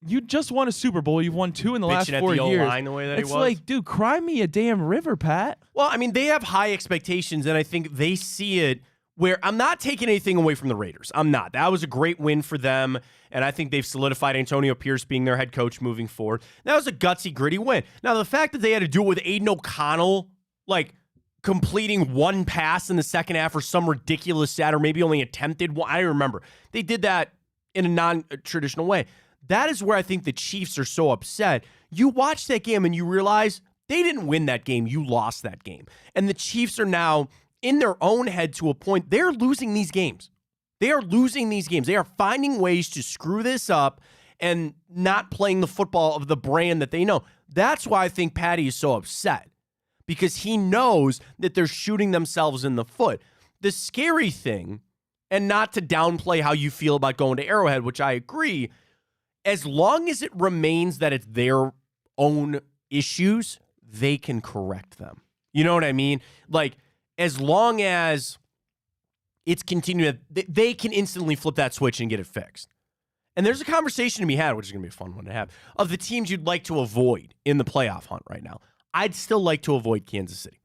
you just won a Super Bowl. You've won 2 in the last 4 years. Line the way that it's like, dude, cry me a damn river, Pat. Well, I mean, they have high expectations, and I think they see it where I'm not taking anything away from the Raiders. I'm not. That was a great win for them, and I think they've solidified Antonio Pierce being their head coach moving forward. That was a gutsy, gritty win. Now, the fact that they had to do it with Aiden O'Connell, completing 1 pass in the second half or some ridiculous stat, or maybe only attempted one. I remember. They did that in a non-traditional way. That is where I think the Chiefs are so upset. You watch that game and you realize they didn't win that game. You lost that game. And the Chiefs are now in their own head to a point. They're losing these games. They are losing these games. They are finding ways to screw this up and not playing the football of the brand that they know. That's why I think Patty is so upset. Because he knows that they're shooting themselves in the foot. The scary thing, and not to downplay how you feel about going to Arrowhead, which I agree, as long as it remains that it's their own issues, they can correct them. You know what I mean? As long as it's continued, they can instantly flip that switch and get it fixed. And there's a conversation to be had, which is going to be a fun one to have, of the teams you'd like to avoid in the playoff hunt right now. I'd still like to avoid Kansas City.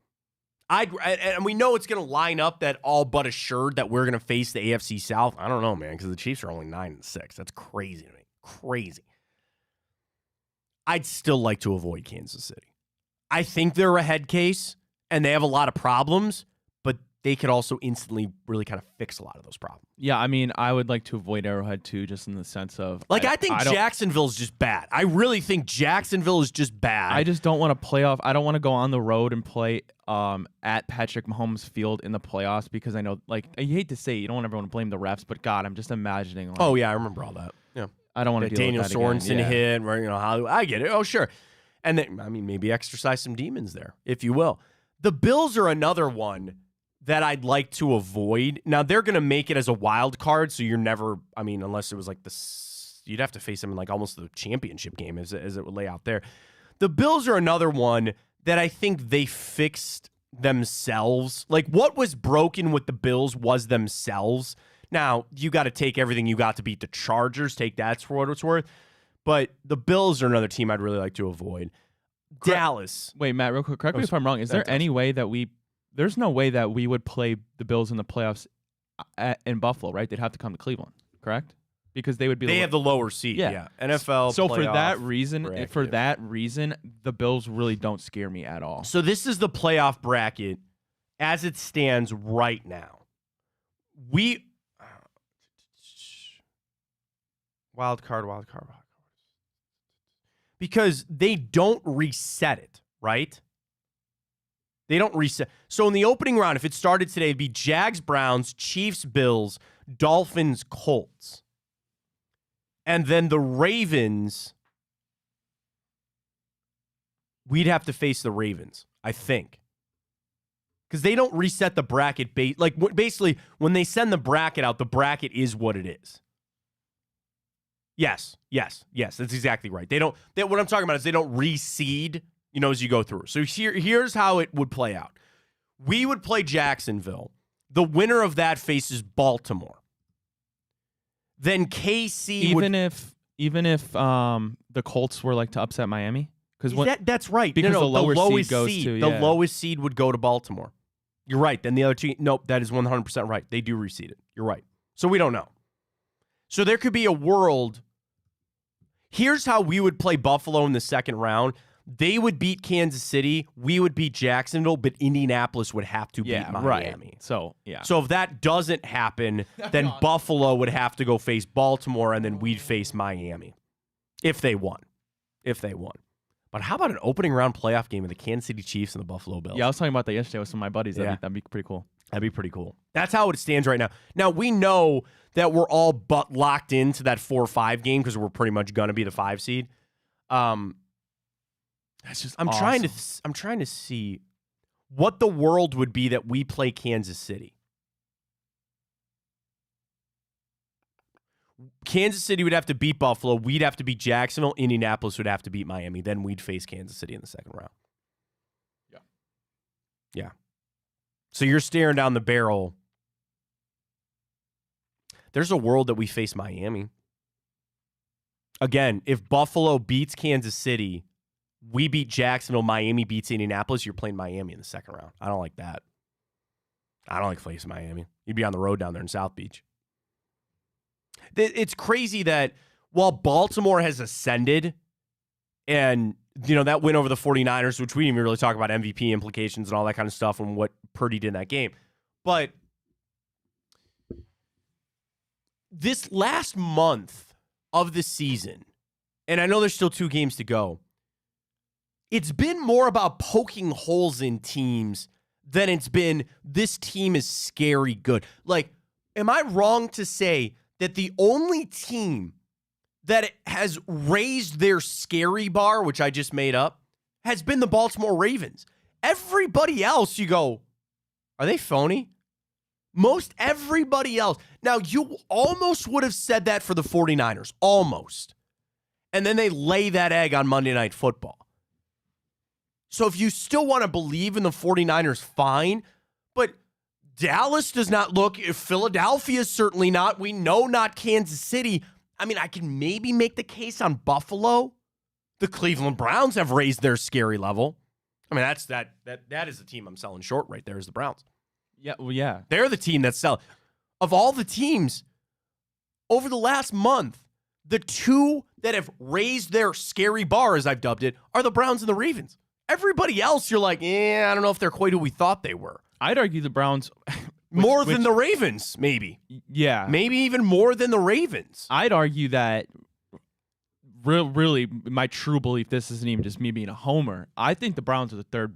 And we know it's going to line up that all but assured that we're going to face the AFC South. I don't know, man, because the Chiefs are only 9-6. That's crazy to me. Crazy. I'd still like to avoid Kansas City. I think they're a head case, and they have a lot of problems, but they could also instantly really kind of fix a lot of those problems. Yeah, I mean, I would like to avoid Arrowhead too, just in the sense of... I think Jacksonville's just bad. I really think Jacksonville is just bad. I just don't want to play off... I don't want to go on the road and play at Patrick Mahomes Field in the playoffs because I know, I hate to say it, you don't want everyone to blame the refs, but God, I'm just imagining... oh, yeah, I remember all that. Yeah. I don't want to deal Daniel with that Sorensen again. hit, right? I get it. Oh, sure. And then, maybe exercise some demons there, if you will. The Bills are another one that I'd like to avoid. Now, they're going to make it as a wild card, so you're never, unless it was the you'd have to face them in like almost the championship game as it would lay out there. The Bills are another one that I think they fixed themselves. Like what was broken with the Bills was themselves. Now, you got to take everything you got to beat the Chargers, take that for what it's worth. But the Bills are another team I'd really like to avoid. Dallas. Wait, Matt, real quick. Correct me if I'm wrong. Is there any way that there's no way that we would play the Bills in the playoffs in Buffalo, right? They'd have to come to Cleveland, correct? Because they would be. They have the lower seed. Yeah. NFL. So playoff, for that reason, the Bills really don't scare me at all. So this is the playoff bracket as it stands right now. Wild card. Because they don't reset it, right? They don't reset. So in the opening round, if it started today, it'd be Jags, Browns, Chiefs, Bills, Dolphins, Colts. And then the Ravens, we'd have to face the Ravens, I think. Because they don't reset the bracket. Basically, when they send the bracket out, the bracket is what it is. Yes. That's exactly right. What I'm talking about is they don't reseed, as you go through. So here's how it would play out. We would play Jacksonville. The winner of that faces Baltimore. Then KC even if the Colts were like to upset Miami, that's right. Because the lowest seed goes to the lowest seed would go to Baltimore. You're right. Then the other team, nope, that is 100% right. They do reseed it. You're right. So we don't know. So there could be a world. Here's how we would play Buffalo in the second round. They would beat Kansas City. We would beat Jacksonville, but Indianapolis would have to beat Miami. Right. So if that doesn't happen, then Buffalo would have to go face Baltimore, and then we'd face Miami if they won. But how about an opening round playoff game of the Kansas City Chiefs and the Buffalo Bills? Yeah, I was talking about that yesterday with some of my buddies. That'd be pretty cool. That'd be pretty cool. That's how it stands right now. Now, we know that we're all but locked into that 4-5 game because we're pretty much going to be the 5 seed. That's just I'm trying to see what the world would be that we play Kansas City. Kansas City would have to beat Buffalo. We'd have to beat Jacksonville. Indianapolis would have to beat Miami. Then we'd face Kansas City in the second round. Yeah. So you're staring down the barrel. There's a world that we face Miami. Again, if Buffalo beats Kansas City, we beat Jacksonville, Miami beats Indianapolis, you're playing Miami in the second round. I don't like that. I don't like facing Miami. You'd be on the road down there in South Beach. It's crazy that while Baltimore has ascended and, that win over the 49ers, which we didn't even really talk about MVP implications and all that kind of stuff and what Purdy did in that game. But this last month of the season, and I know there's still 2 games to go, it's been more about poking holes in teams than it's been this team is scary good. Like, am I wrong to say that the only team that has raised their scary bar, which I just made up, has been the Baltimore Ravens? Everybody else, you go, are they phony? Most everybody else. Now, you almost would have said that for the 49ers. Almost. And then they lay that egg on Monday Night Football. So if you still want to believe in the 49ers, fine. But Dallas does not look. Philadelphia is certainly not. We know not Kansas City. I mean, I can maybe make the case on Buffalo. The Cleveland Browns have raised their scary level. I mean, that is the team I'm selling short right there is the Browns. Yeah, well, yeah. They're the team that's selling. Of all the teams over the last month, the 2 that have raised their scary bar, as I've dubbed it, are the Browns and the Ravens. Everybody else, you're like, I don't know if they're quite who we thought they were. I'd argue the Browns more than the Ravens, maybe. Yeah. Maybe even more than the Ravens. I'd argue that really my true belief, this isn't even just me being a homer. I think the Browns are the 3rd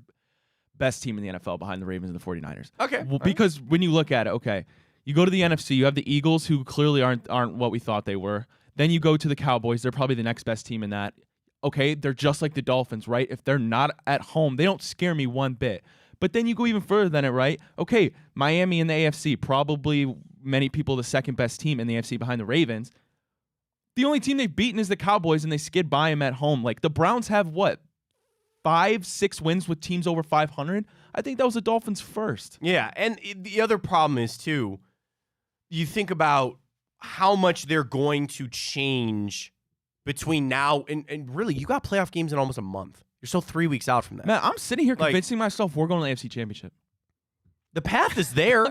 best team in the NFL behind the Ravens and the 49ers. Okay. Well, because when you look at it, okay, you go to the NFC, you have the Eagles, who clearly aren't what we thought they were. Then you go to the Cowboys. They're probably the next best team in that. Okay, they're just like the Dolphins, right? If they're not at home, they don't scare me one bit. But then you go even further than it, right? Okay, Miami in the AFC, probably many people the second best team in the AFC behind the Ravens. The only team they've beaten is the Cowboys, and they skid by them at home. Like, the Browns have, what, 5-6 wins with teams over 500? I think that was the Dolphins first. Yeah, and the other problem is, too, you think about how much they're going to change between now and really, you got playoff games in almost a month. You're still 3 weeks out from that. Man, I'm sitting here convincing myself we're going to the AFC Championship. The path is there.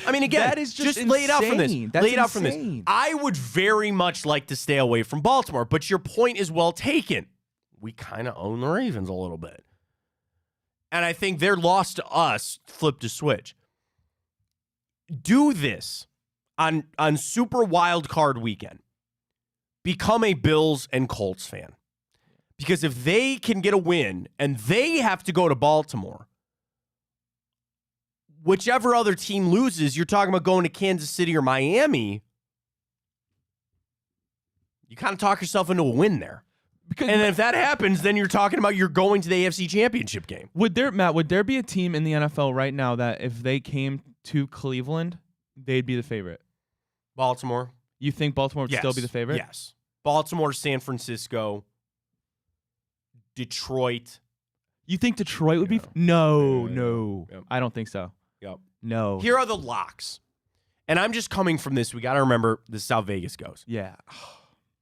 I mean, again, that is just lay it out from this. That's lay it out from this. I would very much like to stay away from Baltimore, but your point is well taken. We kind of own the Ravens a little bit. And I think their loss to us flipped a switch. Do this on Super Wild Card Weekend. Become a Bills and Colts fan. Because if they can get a win and they have to go to Baltimore, whichever other team loses, you're talking about going to Kansas City or Miami, you kind of talk yourself into a win there. And if that happens, then you're talking about you're going to the AFC Championship game. Would there be a team in the NFL right now that if they came to Cleveland, they'd be the favorite? Baltimore. You think Baltimore would still be the favorite? Yes. Baltimore, San Francisco, Detroit. You think Detroit would be? No. Yep. I don't think so. Yep. No. Here are the locks. And I'm just coming from this. We got to remember this is how Vegas goes. Yeah.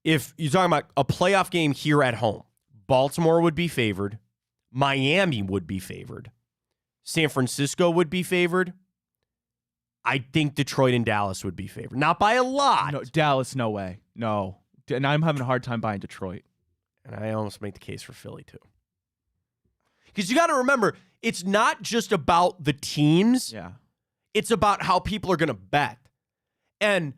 If you're talking about a playoff game here at home, Baltimore would be favored. Miami would be favored. San Francisco would be favored. I think Detroit and Dallas would be favored. Not by a lot. No, Dallas, no way. No. And I'm having a hard time buying Detroit. And I almost make the case for Philly, too. Because you got to remember, it's not just about the teams. Yeah. It's about how people are going to bet. And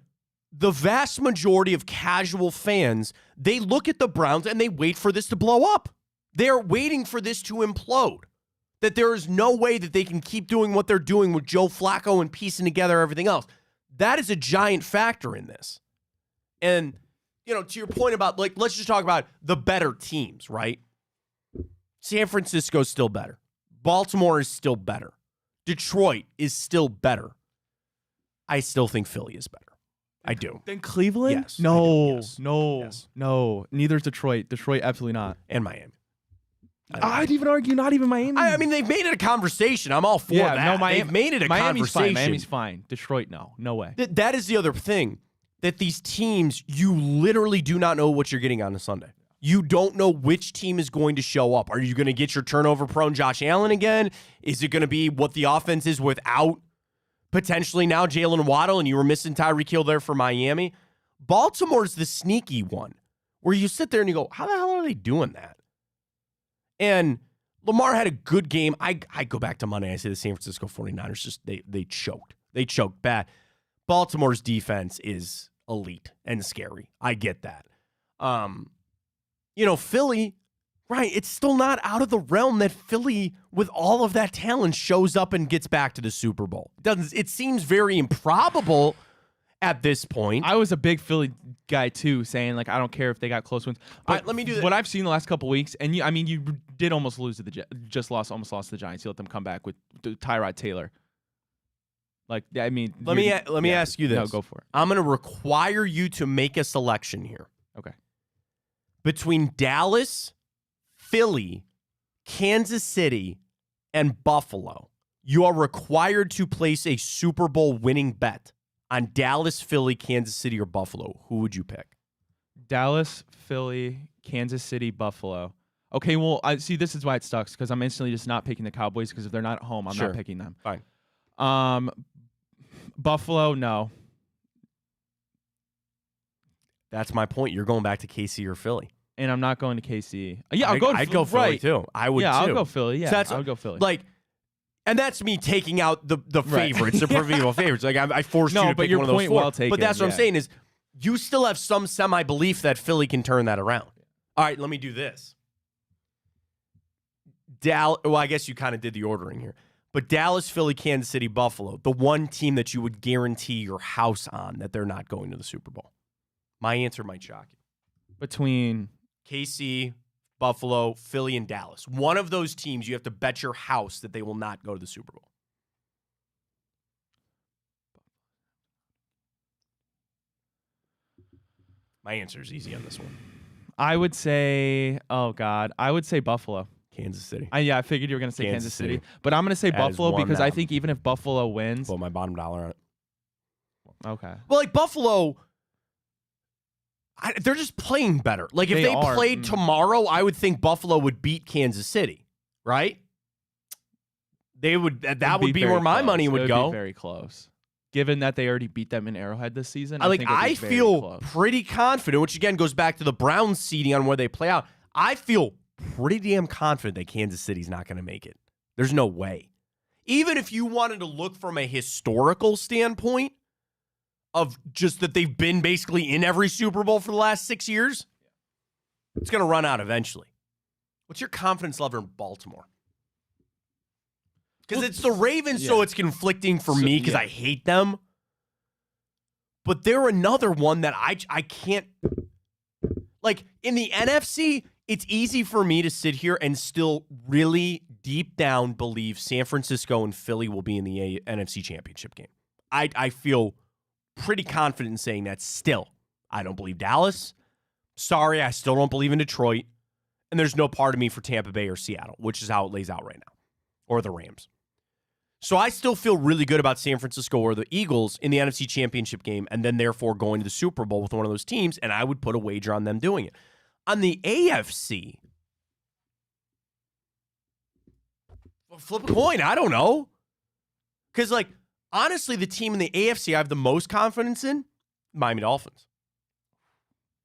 the vast majority of casual fans, they look at the Browns and they wait for this to blow up. They're waiting for this to implode. That there is no way that they can keep doing what they're doing with Joe Flacco and piecing together everything else. That is a giant factor in this. And, you know, to your point about, like, let's just talk about the better teams, right? San Francisco's still better. Baltimore is still better. Detroit is still better. I still think Philly is better. I do. Then Cleveland? Yes. No. Yes. No. Yes. No. Neither is Detroit. Detroit, absolutely not. And Miami. I'd even argue not even Miami. I mean, they've made it a conversation. I'm all for that. No, They've made it a conversation. Miami's fine. Detroit, no. No way. That is the other thing. That these teams, you literally do not know what you're getting on a Sunday. You don't know which team is going to show up. Are you going to get your turnover-prone Josh Allen again? Is it going to be what the offense is without potentially now Jalen Waddle, and you were missing Tyreek Hill there for Miami? Baltimore's the sneaky one, where you sit there and you go, how the hell are they doing that? And Lamar had a good game. I go back to Monday. I say the San Francisco 49ers, just they choked. They choked bad. Baltimore's defense is elite and scary. I get that. You know, Philly, right, it's still not out of the realm that Philly, with all of that talent, shows up and gets back to the Super Bowl. It seems very improbable at this point. I was a big Philly guy, too, saying, like, I don't care if they got close wins. But right, let me do this. What I've seen the last couple weeks, and you did almost lose to almost lost to the Giants. You let them come back with Tyrod Taylor. Like, I mean, let me ask you this. No, go for it. I'm going to require you to make a selection here. Okay. Between Dallas, Philly, Kansas City, and Buffalo, you are required to place a Super Bowl winning bet on Dallas, Philly, Kansas City, or Buffalo. Who would you pick? Dallas, Philly, Kansas City, Buffalo. Okay, well, I see this is why it sucks, because I'm instantly just not picking the Cowboys, because if they're not at home, I'm not picking them. Fine. Buffalo, no. That's my point. You're going back to KC or Philly. And I'm not going to KC. Yeah, I'd go Philly right. too. I would too. Yeah, I'll go Philly. Yeah, So I'll go Philly. Like, and that's me taking out the favorites, the proverbial favorites. Like, I forced you to pick one of those four. Well taken, but that's what I'm saying is you still have some semi-belief that Philly can turn that around. All right, let me do this. Well, I guess you kind of did the ordering here. But Dallas, Philly, Kansas City, Buffalo, the one team that you would guarantee your house on that they're not going to the Super Bowl. My answer might shock you. Between KC, Buffalo, Philly, and Dallas. One of those teams, you have to bet your house that they will not go to the Super Bowl. My answer is easy on this one. I would say, I would say Buffalo. Kansas City. I figured you were going to say Kansas City. But I'm going to say Buffalo because I think even if Buffalo wins. Put my bottom dollar on it. Okay. Well, like Buffalo, they're just playing better. Like if they played tomorrow, I would think Buffalo would beat Kansas City, right? They would. That would be where my money would go. Be very close. Given that they already beat them in Arrowhead this season, I feel pretty confident, which again goes back to the Browns seeding on where they play out. I feel pretty damn confident that Kansas City's not going to make it. There's no way. Even if you wanted to look from a historical standpoint of just that they've been basically in every Super Bowl for the last 6 years, it's going to run out eventually. What's your confidence level in Baltimore? Because it's the Ravens, so it's conflicting for me because I hate them. But they're another one that I can't... Like, in the NFC, it's easy for me to sit here and still really deep down believe San Francisco and Philly will be in the NFC Championship game. I feel pretty confident in saying that still. I don't believe Dallas. Sorry, I still don't believe in Detroit. And there's no part of me for Tampa Bay or Seattle, which is how it lays out right now. Or the Rams. So I still feel really good about San Francisco or the Eagles in the NFC Championship game and then therefore going to the Super Bowl with one of those teams, and I would put a wager on them doing it. On the AFC, flip a coin. I don't know. Because, like, honestly, the team in the AFC I have the most confidence in, Miami Dolphins.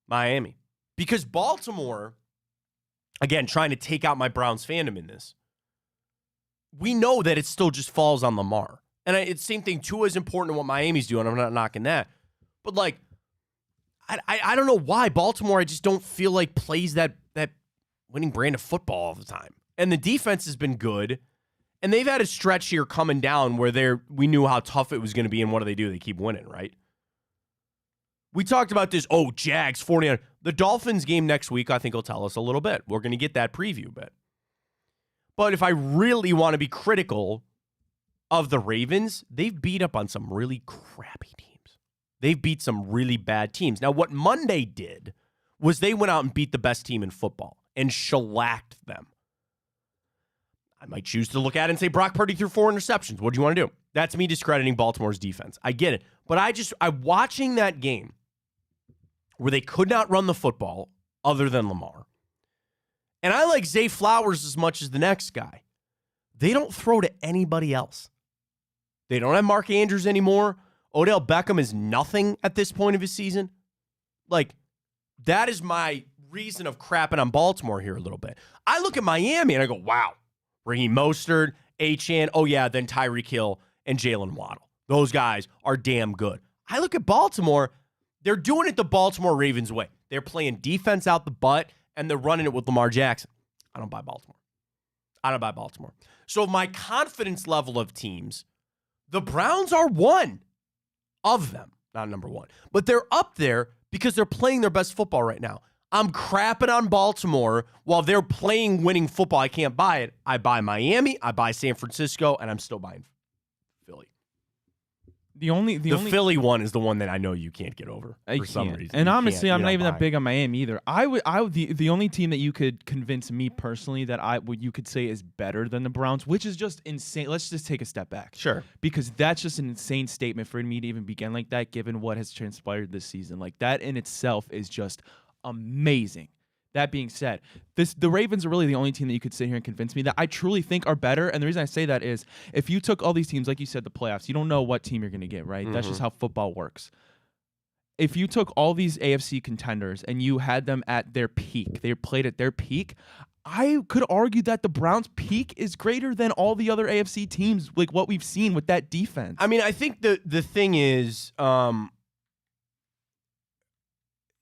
Miami. Because Baltimore, again, trying to take out my Browns fandom in this, we know that it still just falls on Lamar. And it's the same thing. Tua is important to what Miami's doing. I'm not knocking that. But, like, I don't know why Baltimore, I just don't feel like plays that winning brand of football all the time. And the defense has been good. And they've had a stretch here coming down where we knew how tough it was going to be. And what do? They keep winning, right? We talked about this, Jags, 49. The Dolphins game next week, I think, will tell us a little bit. We're going to get that preview bit. But if I really want to be critical of the Ravens, they've beat up on some really crappy teams. They've beat some really bad teams. Now, what Monday did was they went out and beat the best team in football and shellacked them. I might choose to look at it and say Brock Purdy threw 4 interceptions. What do you want to do? That's me discrediting Baltimore's defense. I get it. But I'm watching that game where they could not run the football other than Lamar. And I like Zay Flowers as much as the next guy. They don't throw to anybody else. They don't have Mark Andrews anymore. Odell Beckham is nothing at this point of his season. Like, that is my reason of crapping on Baltimore here a little bit. I look at Miami and I go, wow. Raheem Mostert, Achane, then Tyreek Hill and Jalen Waddle. Those guys are damn good. I look at Baltimore. They're doing it the Baltimore Ravens way. They're playing defense out the butt, and they're running it with Lamar Jackson. I don't buy Baltimore. So my confidence level of teams, the Browns are one of them, not number one. But they're up there because they're playing their best football right now. I'm crapping on Baltimore while they're playing winning football. I can't buy it. I buy Miami, I buy San Francisco, and I'm still buying Philly. The Philly one is the one that I know you can't get over for some reason. And honestly, I'm not even that big on Miami either. The only team that you could convince me personally that you could say is better than the Browns, which is just insane. Let's just take a step back. Sure. Because that's just an insane statement for me to even begin like that, given what has transpired this season. Like, that in itself is just amazing. That being said, the Ravens are really the only team that you could sit here and convince me that I truly think are better. And the reason I say that is if you took all these teams, like you said, the playoffs, you don't know what team you're going to get, right? Mm-hmm. That's just how football works. If you took all these AFC contenders and you had them at their peak, they played at their peak, I could argue that the Browns' peak is greater than all the other AFC teams, like what we've seen with that defense. I mean, I think the thing is...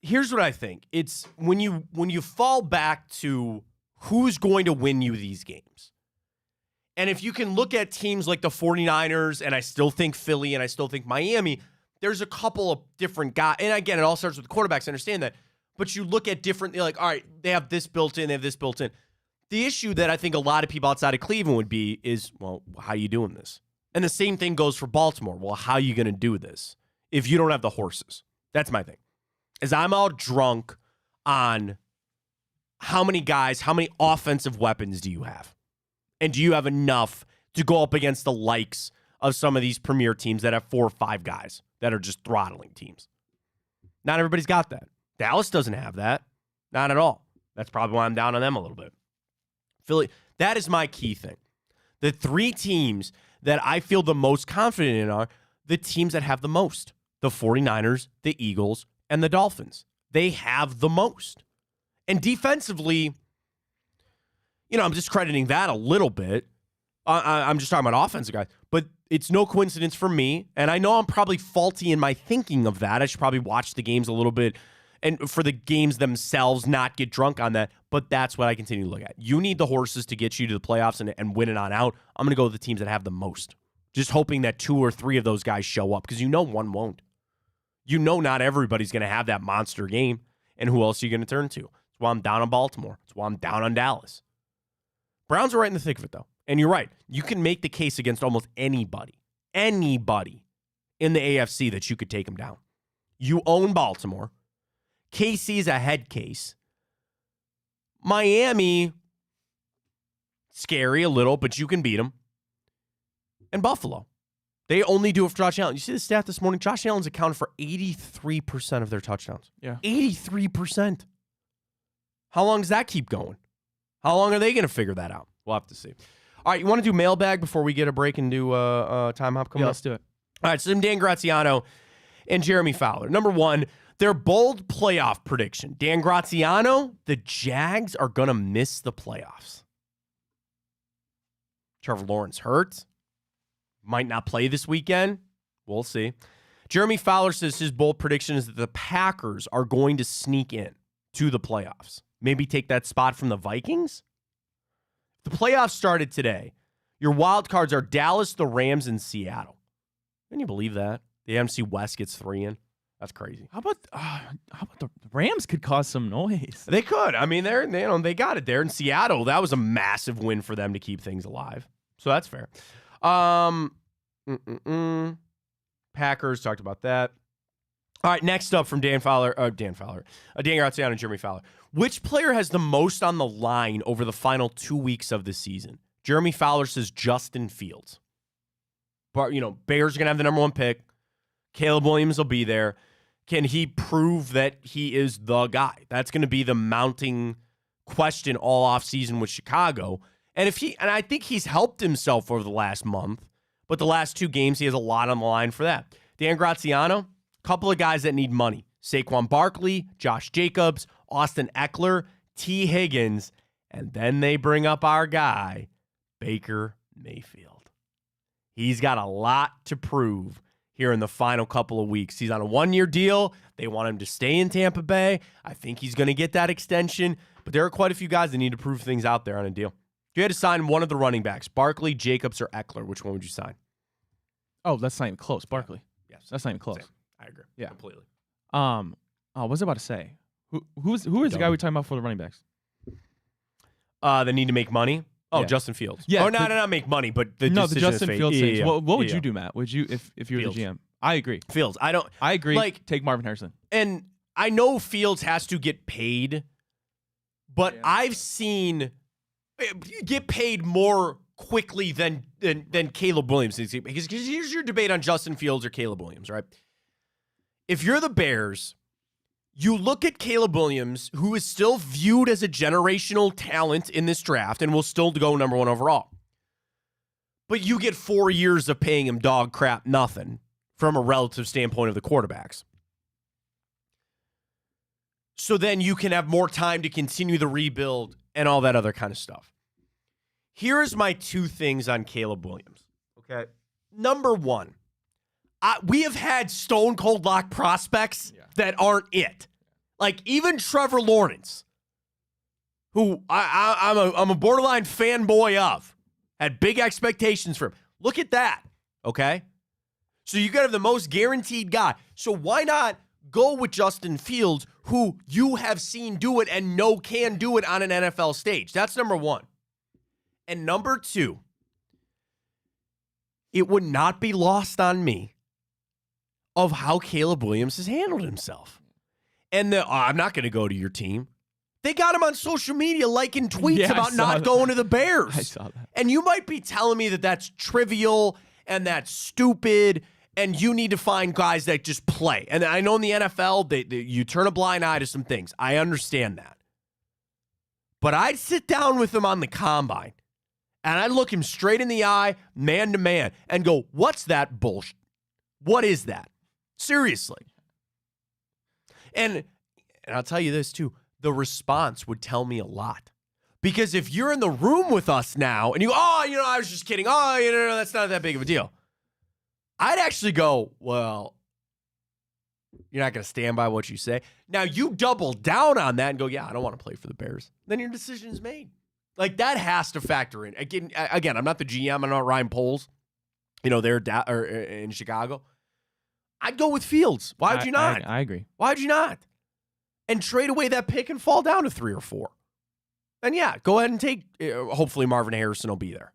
Here's what I think. It's when you fall back to who's going to win you these games. And if you can look at teams like the 49ers, and I still think Philly, and I still think Miami, there's a couple of different guys. And again, it all starts with the quarterbacks. I understand that. But you look at different, like, all right, they have this built in, they have this built in. The issue that I think a lot of people outside of Cleveland would be is, well, how are you doing this? And the same thing goes for Baltimore. Well, how are you going to do this if you don't have the horses? That's my thing. is I'm all drunk on how many guys, how many offensive weapons do you have? And do you have enough to go up against the likes of some of these premier teams that have 4 or 5 guys that are just throttling teams? Not everybody's got that. Dallas doesn't have that. Not at all. That's probably why I'm down on them a little bit. Philly, that is my key thing. The 3 teams that I feel the most confident in are the teams that have the most. The 49ers, the Eagles, and the Dolphins. They have the most. And defensively, I'm discrediting that a little bit. I'm just talking about offensive guys. But it's no coincidence for me, and I know I'm probably faulty in my thinking of that. I should probably watch the games a little bit, and for the games themselves, not get drunk on that. But that's what I continue to look at. You need the horses to get you to the playoffs and win it on out. I'm going to go with the teams that have the most. Just hoping that 2 or 3 of those guys show up, because one won't. Not everybody's going to have that monster game, and who else are you going to turn to? That's why I'm down on Baltimore. That's why I'm down on Dallas. Browns are right in the thick of it, though. And you're right. You can make the case against almost anybody in the AFC that you could take them down. You own Baltimore. KC is a head case. Miami, scary a little, but you can beat them. And Buffalo. They only do it for Josh Allen. You see the stat this morning? Josh Allen's accounted for 83% of their touchdowns. Yeah. 83%. How long does that keep going? How long are they going to figure that out? We'll have to see. All right, you want to do mailbag before we get a break and do time hop coming up? Let's do it. All right, so Dan Graziano and Jeremy Fowler. Number 1, their bold playoff prediction. Dan Graziano, the Jags are going to miss the playoffs. Trevor Lawrence hurt. Might not play this weekend. We'll see. Jeremy Fowler says his bold prediction is that the Packers are going to sneak in to the playoffs. Maybe take that spot from the Vikings? The playoffs started today. Your wild cards are Dallas, the Rams, and Seattle. Can you believe that? The NFC West gets 3 in. That's crazy. How about the Rams could cause some noise? They could. I mean, they got it there in Seattle. That was a massive win for them to keep things alive. So that's fair. Packers, talked about that. All right, next up from Dan Graziano and Jeremy Fowler. Which player has the most on the line over the final 2 weeks of the season? Jeremy Fowler says Justin Fields. But, Bears are going to have the number 1 pick. Caleb Williams will be there. Can he prove that he is the guy? That's going to be the mounting question all offseason with Chicago. And I think he's helped himself over the last month, but the last 2 games, he has a lot on the line for that. Dan Graziano, a couple of guys that need money. Saquon Barkley, Josh Jacobs, Austin Eckler, T. Higgins, and then they bring up our guy, Baker Mayfield. He's got a lot to prove here in the final couple of weeks. He's on a 1-year deal. They want him to stay in Tampa Bay. I think he's going to get that extension, but there are quite a few guys that need to prove things out there on a deal. If you had to sign one of the running backs, Barkley, Jacobs, or Eckler, which one would you sign? Oh, that's not even close. Barkley. Yes. That's not even close. Same. I agree. Yeah. Completely. What was I about to say? Who is the guy we're talking about for the running backs? They need to make money. Oh, Yeah. Justin Fields. Yeah, Oh, not make money, but the the decision Justin is Fields thing. Yeah. What would you do, Matt? Would you if you were Fields. the GM? I agree. Fields. I agree. Like, take Marvin Harrison. and I know Fields has to get paid, but I've seen get paid more quickly than Caleb Williams. Because here's your debate on Justin Fields or Caleb Williams, right? If you're the Bears, you look at Caleb Williams, who is still viewed as a generational talent in this draft and will still go number 1 overall. But you get 4 years of paying him dog crap nothing from a relative standpoint of the quarterbacks. So then you can have more time to continue the rebuild and all that other kind of stuff. Here's my 2 things on Caleb Williams. Okay. Number 1, we have had stone cold lock prospects that aren't it. Like even Trevor Lawrence, who I'm a borderline fanboy of, had big expectations for him. Look at that. Okay. So you got to have the most guaranteed guy. So why not go with Justin Fields, who you have seen do it and know can do it on an NFL stage? That's number 1. And number 2, it would not be lost on me of how Caleb Williams has handled himself. And I'm not going to go to your team. They got him on social media liking tweets about not going to the Bears. I saw that. And you might be telling me that that's trivial and that's stupid and you need to find guys that just play. And I know in the NFL, you turn a blind eye to some things. I understand that. But I'd sit down with him on the combine and I'd look him straight in the eye, man to man, and go, what's that bullshit? What is that? Seriously. And I'll tell you this too, the response would tell me a lot. Because if you're in the room with us now and you go, I was just kidding. No, that's not that big of a deal. I'd actually go, well, you're not going to stand by what you say. Now you double down on that and go, yeah, I don't want to play for the Bears. Then your decision is made. Like that has to factor in. Again, I'm not the GM. I'm not Ryan Poles. They're in Chicago. I'd go with Fields. Why would you not? I agree. Why would you not? And trade away that pick and fall down to 3 or 4. And yeah, go ahead and take, hopefully Marvin Harrison will be there.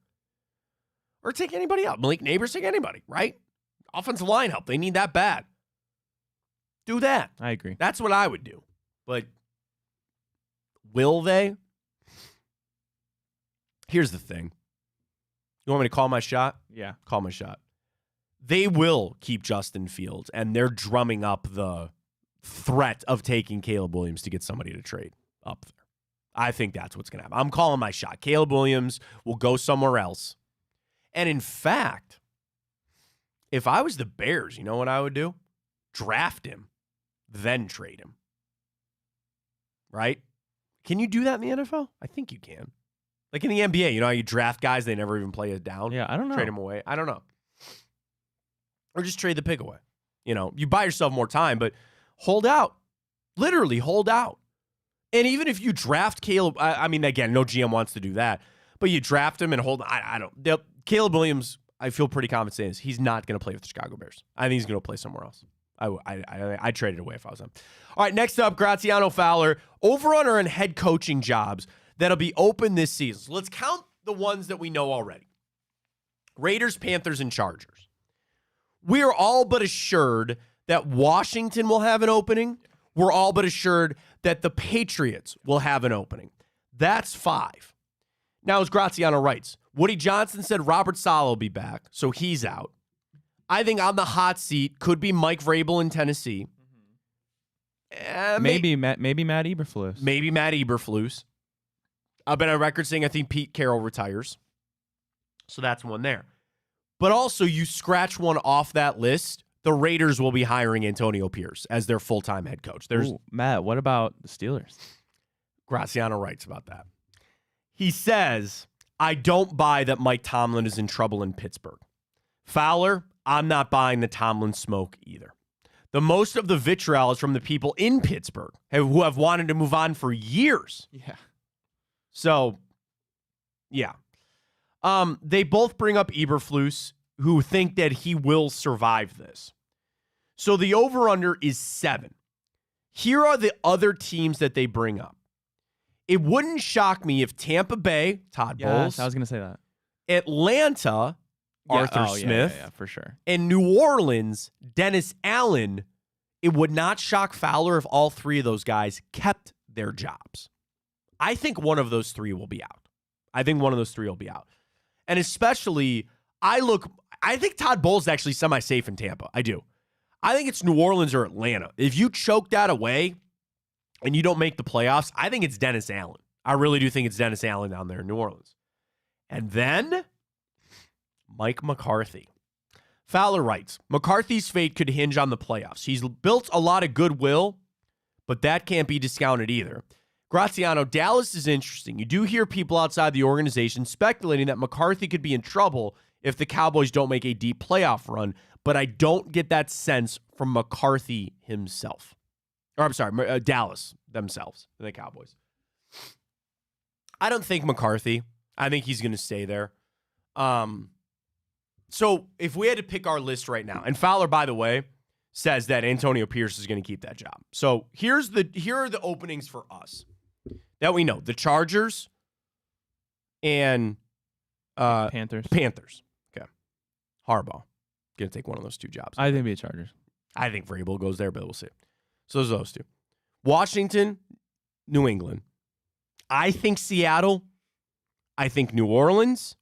Or take anybody else. Malik Neighbors, take anybody, right? Offensive line help. They need that bad. Do that. I agree. That's what I would do. But will they? Here's the thing. You want me to call my shot? Yeah. Call my shot. They will keep Justin Fields, and they're drumming up the threat of taking Caleb Williams to get somebody to trade up there. I think that's what's going to happen. I'm calling my shot. Caleb Williams will go somewhere else. And in fact, if I was the Bears, you know what I would do? Draft him, then trade him. Right? Can you do that in the NFL? I think you can. Like in the NBA, how you draft guys, they never even play it down. Yeah, I don't know. Trade them away. I don't know. Or just trade the pick away. You buy yourself more time, but hold out. Literally hold out. And even if you draft Caleb, again, no GM wants to do that, but you draft him and hold on. I don't. Caleb Williams, I feel pretty confident saying this. He's not going to play with the Chicago Bears. I think he's going to play somewhere else. I'd trade it away if I was him. All right, next up, Graziano Fowler. Over-under and head coaching jobs that'll be open this season. So let's count the ones that we know already. Raiders, Panthers, and Chargers. We are all but assured that Washington will have an opening. We're all but assured that the Patriots will have an opening. That's 5. Now, as Graziano writes, Woody Johnson said Robert Saleh will be back, so he's out. I think on the hot seat could be Mike Vrabel in Tennessee. Maybe Matt Eberflus. Maybe Matt Eberflus. I've been on record saying I think Pete Carroll retires. So that's one there. But also, you scratch one off that list, the Raiders will be hiring Antonio Pierce as their full-time head coach. Matt, what about the Steelers? Graziano writes about that. He says, I don't buy that Mike Tomlin is in trouble in Pittsburgh. Fowler, I'm not buying the Tomlin smoke either. The most of the vitriol is from the people in Pittsburgh who have wanted to move on for years. Yeah. So, yeah. They both bring up Eberflus, who think that he will survive this. So the over-under is 7. Here are the other teams that they bring up. It wouldn't shock me if Tampa Bay, Todd Bowles. I was going to say that. Atlanta, Arthur Smith. Yeah, for sure. And New Orleans, Dennis Allen. It would not shock Fowler if all 3 of those guys kept their jobs. I think one of those 3 will be out. And especially, I think Todd Bowles is actually semi-safe in Tampa. I do. I think it's New Orleans or Atlanta. If you choke that away and you don't make the playoffs, I think it's Dennis Allen. I really do think it's Dennis Allen down there in New Orleans. And then Mike McCarthy. Fowler writes, McCarthy's fate could hinge on the playoffs. He's built a lot of goodwill, but that can't be discounted either. Graziano, Dallas is interesting. You do hear people outside the organization speculating that McCarthy could be in trouble if the Cowboys don't make a deep playoff run, but I don't get that sense from McCarthy himself. Or I'm sorry, Dallas themselves, the Cowboys. I don't think McCarthy. I think he's going to stay there. So if we had to pick our list right now, and Fowler, by the way, says that Antonio Pierce is going to keep that job. So here are the openings for us that we know. The Chargers and Panthers. Okay. Harbaugh. Going to take one of those 2 jobs. I think it'd be the Chargers. I think Vrabel goes there, but we'll see. So those are those 2. Washington, New England. I think Seattle. I think New Orleans.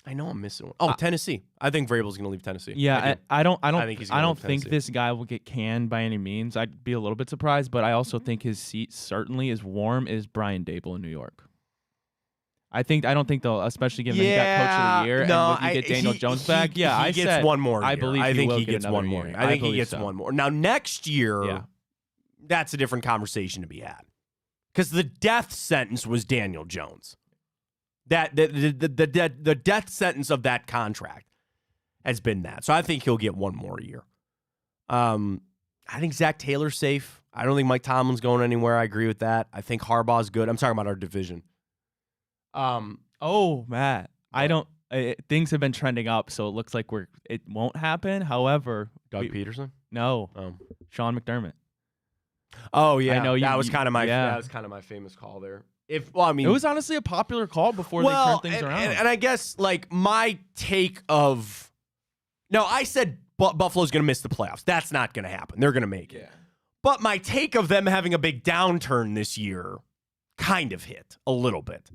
I know I'm missing one. Oh, Tennessee. I think Vrabel's going to leave Tennessee. Yeah, I don't think Tennessee. this guy will get canned by any means. I'd be a little bit surprised, but I also think his seat certainly is warm as Brian Dable in New York. I don't think they'll, especially given he got Coach of the Year. No, and you get Daniel Jones back. Yeah, he gets one more year. I believe I think he gets one more. I think he gets one more. Now next year, that's a different conversation to be had, because the death sentence was Daniel Jones. That the death sentence of that contract has been that. So I think he'll get one more year. I think Zach Taylor's safe. I don't think Mike Tomlin's going anywhere. I agree with that. I think Harbaugh's good. I'm talking about our division. Matt, I don't. Things have been trending up, so it looks like it won't happen. However, Doug Peterson? No, Sean McDermott. Oh yeah, I know that was kind of my famous call there. It was honestly a popular call before they turned things around. And I guess like my take of, no, I said Buffalo's going to miss the playoffs. That's not going to happen. They're going to make it. But my take of them having a big downturn this year kind of hit a little bit.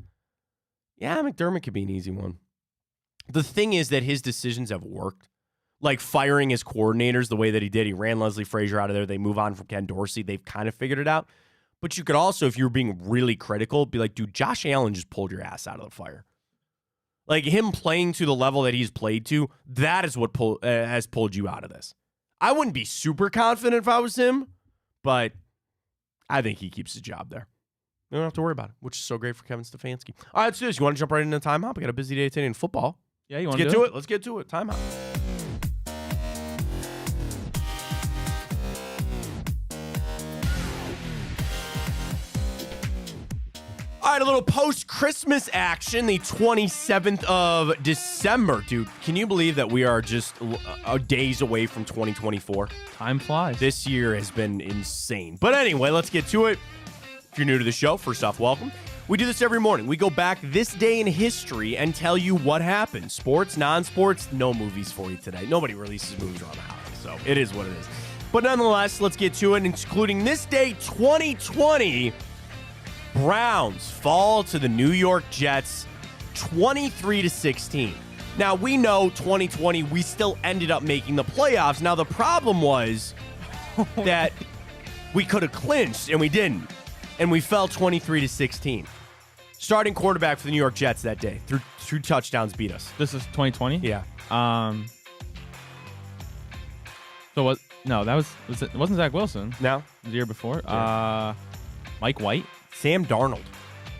Yeah, McDermott could be an easy one. The thing is that his decisions have worked. Like firing his coordinators the way that he did. He ran Leslie Frazier out of there. They move on from Ken Dorsey. They've kind of figured it out. But you could also, if you were being really critical, be like, dude, Josh Allen just pulled your ass out of the fire. Like him playing to the level that he's played to, that is what has pulled you out of this. I wouldn't be super confident if I was him, but I think he keeps his job there. You don't have to worry about it, which is so great for Kevin Stefanski. All right, let's do this. You want to jump right into the timeout? We got a busy day today in football. Yeah, you want to get to it? Let's get to it. Timeout. All right, a little post-Christmas action, the 27th of December. Dude, can you believe that we are just days away from 2024? Time flies. This year has been insane. But anyway, let's get to it. If you're new to the show, first off, welcome. We do this every morning. We go back this day in history and tell you what happened. Sports, non-sports, no movies for you today. Nobody releases movies around the holidays, so it is what it is. But nonetheless, let's get to it, including this day, 2020. Browns fall to the New York Jets 23-16. Now, we know 2020, we still ended up making the playoffs. Now, the problem was that we could have clinched, and we didn't. And we fell 23-16. Starting quarterback for the New York Jets that day, through touchdowns, beat us. This is 2020? Yeah. So what? No, it wasn't Zach Wilson. No. The year before. Yeah. Mike White. Sam Darnold.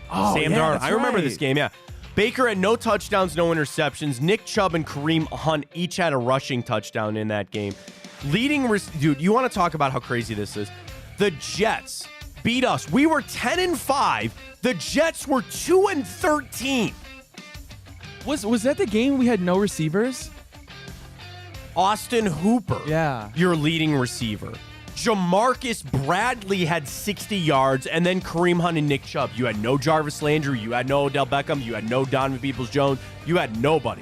Oh, Sam yeah, Darnold. that's I remember right. this game, yeah. Baker had no touchdowns, no interceptions. Nick Chubb and Kareem Hunt each had a rushing touchdown in that game. Dude, you want to talk about how crazy this is? The Jets beat us. We were 10-5. The Jets were 2-13. Was that the game we had no receivers? Austin Hooper, Yeah. your leading receiver. Jamarcus Bradley had 60 yards, and then Kareem Hunt and Nick Chubb. You had no Jarvis Landry. You had no Odell Beckham. You had no Donovan Peoples-Jones. You had nobody.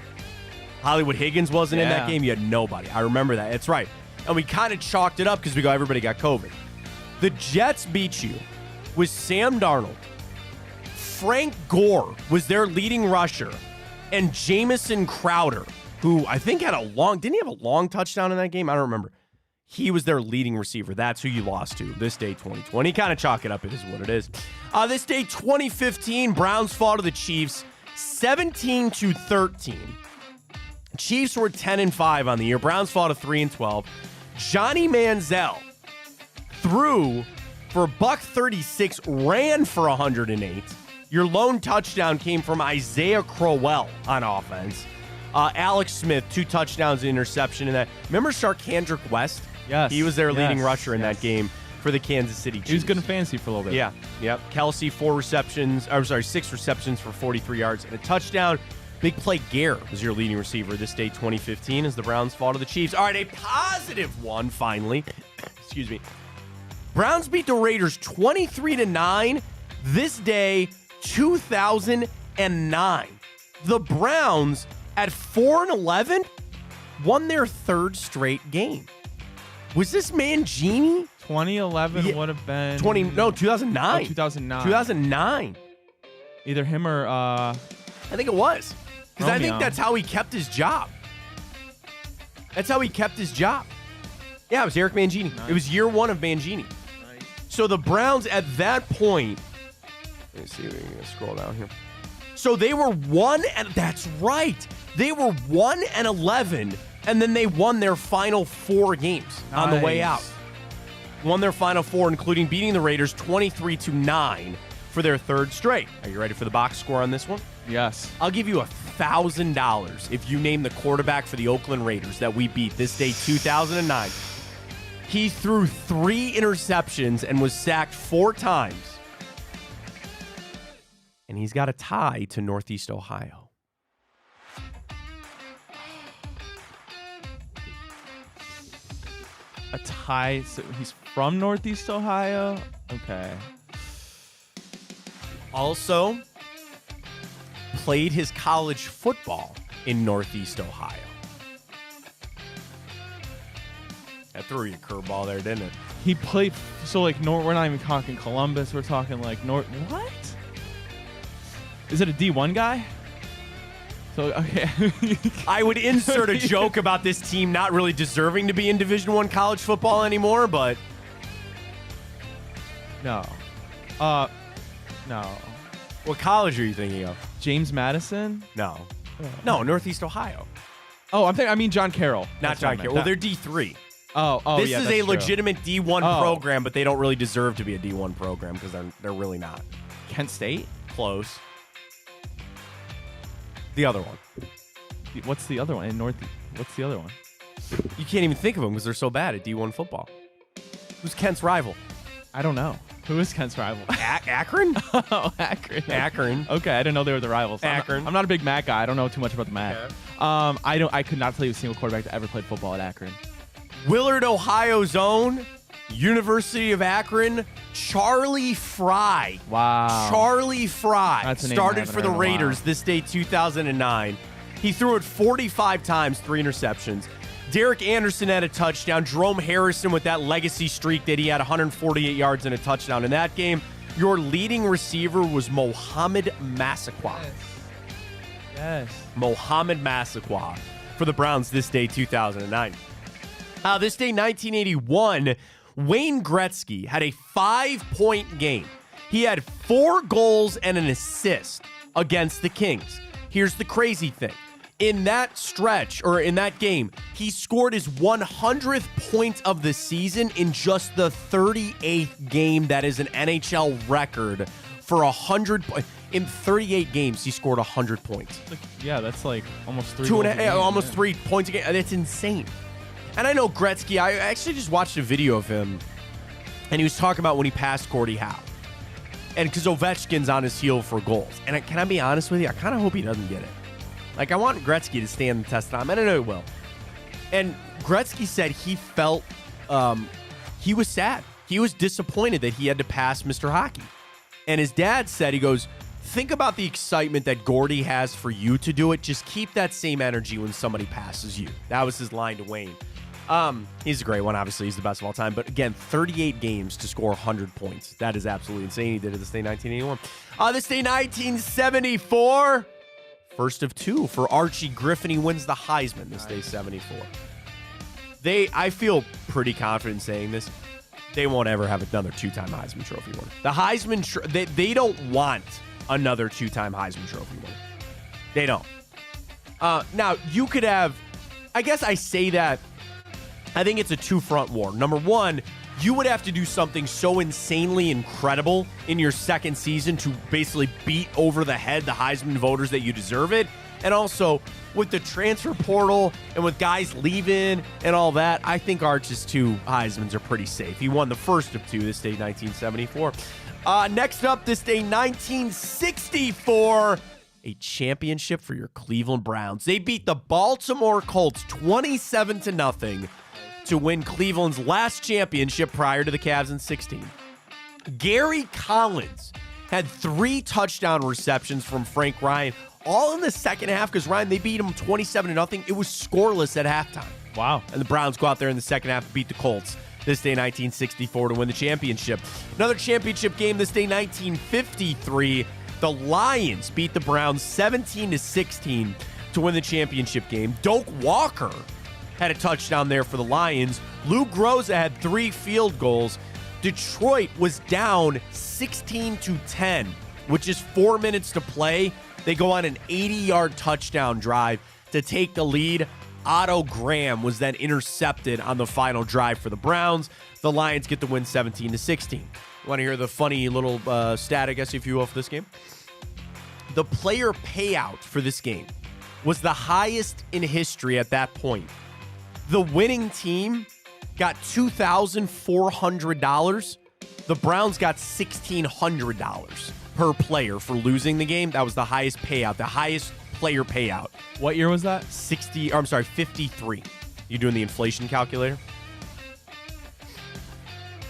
Hollywood Higgins wasn't in that game. You had nobody. I remember that. It's right. And we kind of chalked it up because we go, everybody got COVID. The Jets beat you with Sam Darnold. Frank Gore was their leading rusher, and Jamison Crowder, who I think didn't he have a long touchdown in that game? I don't remember. He was their leading receiver. That's who you lost to this day 2020. Kind of chalk it up. It is what it is. This day 2015, Browns fall to the Chiefs 17-13. Chiefs were 10-5 on the year. Browns fall to 3-12. Johnny Manziel threw for $136, ran for 108. Your lone touchdown came from Isaiah Crowell on offense. Alex Smith, 2 touchdowns and interception in that. Remember Sharkhandrick West? Yes. He was their leading rusher in that game for the Kansas City Chiefs. He was good in fantasy for a little bit. Yeah. Yep. Kelsey, 6 receptions for 43 yards and a touchdown. Big Play Garrett was your leading receiver this day 2015 as the Browns fall to the Chiefs. All right, a positive one finally. Excuse me. Browns beat the Raiders 23-9 this day 2009. The Browns at 4-11 won their 3rd straight game. Was this Mangini? 2011 would have been 2009. 2009. 2009. Either him or I think it was. Because I think Romeo. that's how he kept his job. That's how he kept his job. Yeah, it was Eric Mangini. Nice. It was year one of Mangini. Nice. So the Browns at that point, let me see if we can scroll down here. So they were that's right. They were 1-11, and then they won their final 4 games on the way out. Won their final 4, including beating the Raiders 23-9 for their 3rd straight. Are you ready for the box score on this one? Yes. I'll give you $1,000 if you name the quarterback for the Oakland Raiders that we beat this day 2009. He threw 3 interceptions and was sacked 4 times. And he's got a tie to Northeast Ohio. A tie. So he's from Northeast Ohio? Okay. Also, played his college football in Northeast Ohio. That threw you a curveball there, didn't it? He played, so like, we're not even talking Columbus. We're talking like what? Is it a D1 guy? So, okay. I would insert a joke about this team not really deserving to be in Division I college football anymore, but No. No. what college are you thinking of? James Madison? No. No, Northeast Ohio. Oh, I mean John Carroll. Not That's what I John meant. Carroll. Well, they're D3. Oh, This yeah, is that's a true. legitimate D1 Oh. program, but they don't really deserve to be a D1 program because they're really not. Kent State? Close. The other one. What's the other one? What's the other one? You can't even think of them because they're so bad at D1 football. Who's Kent's rival? I don't know. Who is Kent's rival? Akron? Oh, Akron. Akron. Okay, I didn't know they were the rivals. Akron. I'm not a big Mac guy. I don't know too much about the Mac. I could not tell you a single quarterback that ever played football at Akron. Willard, Ohio's own, University of Akron, Charlie Fry. Wow. Charlie Fry That's a name I started haven't for the heard in a while. Raiders this day 2009. He threw it 45 times, 3 interceptions. Derek Anderson had a touchdown. Jerome Harrison with that legacy streak that he had 148 yards and a touchdown in that game. Your leading receiver was Mohamed Massaquoi. Yes. Mohamed Massaquoi for the Browns this day 2009. This day 1981, Wayne Gretzky had a 5-point game. He had 4 goals and an assist against the Kings. Here's the crazy thing. In that stretch, or in that game, he scored his 100th point of the season in just the 38th game. That is an NHL record for 100 points. In 38 games, he scored 100 points. Yeah, that's like almost 3 Almost 3 points a game. That's insane. And I know Gretzky, I actually just watched a video of him, and he was talking about when he passed Gordie Howe. And because Ovechkin's on his heel for goals. And can I be honest with you? I kind of hope he doesn't get it. Like, I want Gretzky to stand the test of time, and I know he will. And Gretzky said he felt he was sad. He was disappointed that he had to pass Mr. Hockey. And his dad said, he goes, think about the excitement that Gordie has for you to do it. Just keep that same energy when somebody passes you. That was his line to Wayne. He's a great one. Obviously, he's the best of all time. But again, 38 games to score 100 points. That is absolutely insane. He did it this day 1981. This day 1974. First of 2 for Archie Griffin. He wins the Heisman this day 74. I feel pretty confident saying this. They won't ever have another 2-time Heisman Trophy winner. The Heisman, they don't want another 2-time Heisman Trophy winner. They don't. Now, you could have, I guess I say that, I think it's a 2-front war. Number one, you would have to do something so insanely incredible in your second season to basically beat over the head the Heisman voters that you deserve it. And also, with the transfer portal and with guys leaving and all that, I think Arch's 2 Heismans are pretty safe. He won the first of 2 this day, 1974. Next up, this day, 1964, a championship for your Cleveland Browns. They beat the Baltimore Colts 27-0 to win Cleveland's last championship prior to the Cavs in 16. Gary Collins had 3 touchdown receptions from Frank Ryan, all in the second half, because Ryan, they beat him 27-0. It was scoreless at halftime. Wow. And the Browns go out there in the second half and beat the Colts this day 1964 to win the championship. Another championship game this day 1953. The Lions beat the Browns 17-16 to win the championship game. Doak Walker had a touchdown there for the Lions. Lou Groza had 3 field goals. Detroit was down 16-10, with just 4 minutes to play. They go on an 80-yard touchdown drive to take the lead. Otto Graham was then intercepted on the final drive for the Browns. The Lions get the win 17-16. You want to hear the funny little stat, I guess, if you will, for this game? The player payout for this game was the highest in history at that point. The winning team got $2,400. The Browns got $1,600 per player for losing the game. That was the highest payout, the highest player payout. What year was that? 53. You doing the inflation calculator?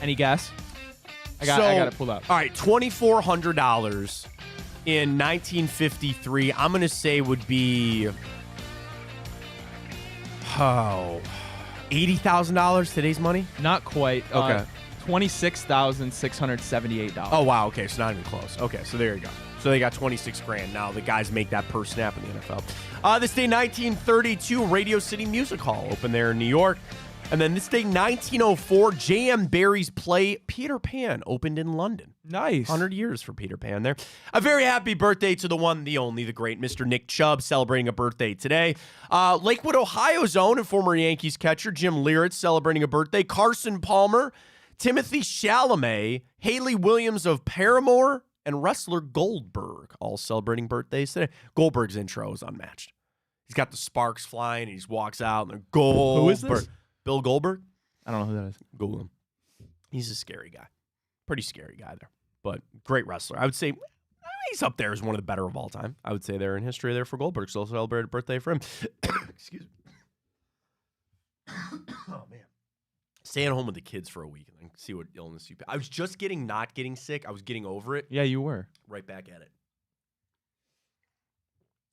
Any guess? I got it pulled up. All right, $2,400 in 1953. I'm going to say would be $80,000 today's money? Not quite. Okay. $26,678. Oh, wow. Okay, so not even close. Okay, so there you go. So they got 26 grand. Now the guys make that per snap in the NFL. This day, 1932, Radio City Music Hall opened there in New York. And then this day, 1904, J.M. Barrie's play Peter Pan opened in London. Nice. 100 years for Peter Pan there. A very happy birthday to the one, the only, the great Mr. Nick Chubb, celebrating a birthday today. Lakewood, Ohio's own and former Yankees catcher Jim Leyritz celebrating a birthday. Carson Palmer, Timothy Chalamet, Haley Williams of Paramore, and wrestler Goldberg all celebrating birthdays today. Goldberg's intro is unmatched. He's got the sparks flying, and he just walks out, and they're Goldberg. Who is this? Bill Goldberg? I don't know who that is. Google him. He's a scary guy. Pretty scary guy there, but great wrestler. I would say he's up there as one of the better of all time. I would say they're in history there for Goldberg. So celebrated a birthday for him. Excuse me. Oh, man. Staying home with the kids for a week and then see what illness you... I was just not getting sick. I was getting over it. Yeah, you were. Right back at it.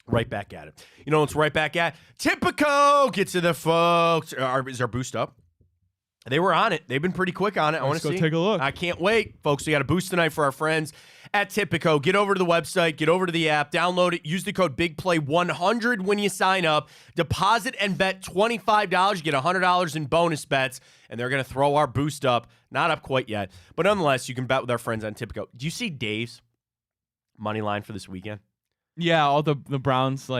Right back at it. You know what's right back at? Tipico gets to the folks. Is our boost up? They were on it. They've been pretty quick on it. I want to see. Let's go take a look. I can't wait. Folks, we got a boost tonight for our friends at Tipico. Get over to the website. Get over to the app. Download it. Use the code BIGPLAY100 when you sign up. Deposit and bet $25. You get $100 in bonus bets, and they're going to throw our boost up. Not up quite yet, but nonetheless, you can bet with our friends on Tipico. Do you see Dave's money line for this weekend? Yeah, all the Browns,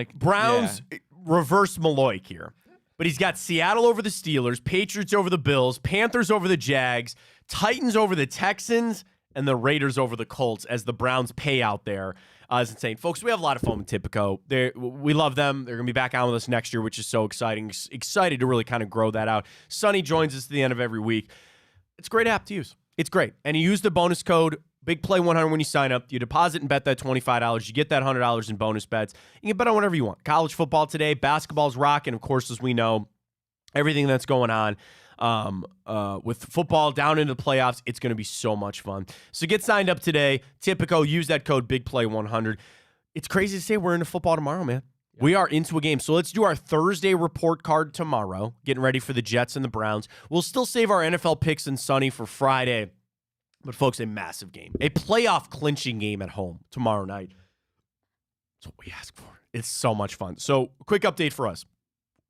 reverse Malloy here. But he's got Seattle over the Steelers, Patriots over the Bills, Panthers over the Jags, Titans over the Texans, and the Raiders over the Colts as the Browns pay out there. Is insane. Folks, we have a lot of fun with Tipico. We love them. They're going to be back on with us next year, which is so exciting. Excited to really kind of grow that out. Sonny joins us at the end of every week. It's a great app to use. It's great. And you use the bonus code BIGPLAY100 when you sign up. You deposit and bet that $25. You get that $100 in bonus bets. You can bet on whatever you want. College football today. Basketball's rocking. Of course, as we know, everything that's going on with football down into the playoffs, it's going to be so much fun. So get signed up today. Tipico, use that code BIGPLAY100. It's crazy to say we're into football tomorrow, man. Yeah. We are into a game. So let's do our Thursday report card tomorrow, getting ready for the Jets and the Browns. We'll still save our NFL picks and Sunny for Friday. But, folks, a massive game. A playoff clinching game at home tomorrow night. That's what we ask for. It's so much fun. So, quick update for us.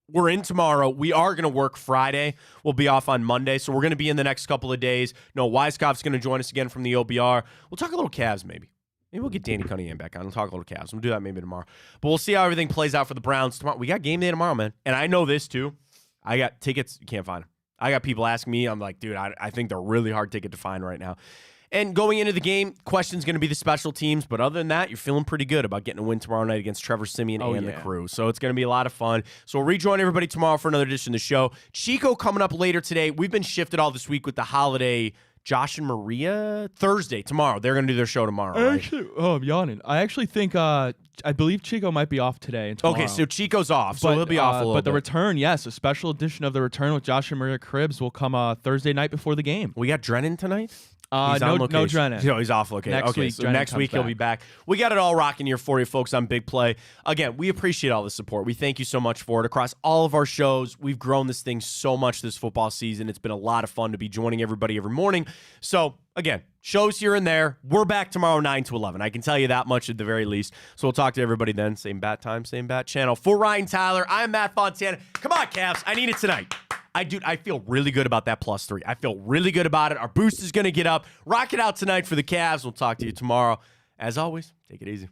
We're in tomorrow. We are going to work Friday. We'll be off on Monday. So, we're going to be in the next couple of days. No, Weiskopf's going to join us again from the OBR. We'll talk a little Cavs, maybe. Maybe we'll get Danny Cunningham back on. We'll talk a little Cavs. We'll do that maybe tomorrow. But we'll see how everything plays out for the Browns tomorrow. We got game day tomorrow, man. And I know this, too. I got tickets. You can't find them. I got people asking me. I'm like, dude, I think they're really hard ticket to find right now. And going into the game, question's going to be the special teams. But other than that, you're feeling pretty good about getting a win tomorrow night against Trevor Siemian and the crew. So it's going to be a lot of fun. So we'll rejoin everybody tomorrow for another edition of the show. Chico coming up later today. We've been shifted all this week with the holiday. Josh and Maria, Thursday, tomorrow. They're going to do their show tomorrow. Right? I'm yawning. I actually think, I believe Chico might be off today and tomorrow. Okay, so Chico's off, so he'll be off a little bit. But the return, yes, a special edition of the return with Josh and Maria Cribbs will come Thursday night before the game. We got Drennan tonight? He's no on location. Drennan. No, he's off location. Next Okay, week, so Drennan next comes week he'll back. be back. We got it all rocking here for you folks on Big Play. Again, we appreciate all the support. We thank you so much for it. Across all of our shows, we've grown this thing so much this football season. It's been a lot of fun to be joining everybody every morning. So, again, shows here and there. We're back tomorrow 9 to 11. I can tell you that much at the very least. So we'll talk to everybody then. Same bat time, same bat channel. For Ryan Tyler, I'm Matt Fontana. Come on, Cavs. I need it tonight. I feel really good about that +3. I feel really good about it. Our boost is going to get up. Rock it out tonight for the Cavs. We'll talk to you tomorrow. As always, take it easy.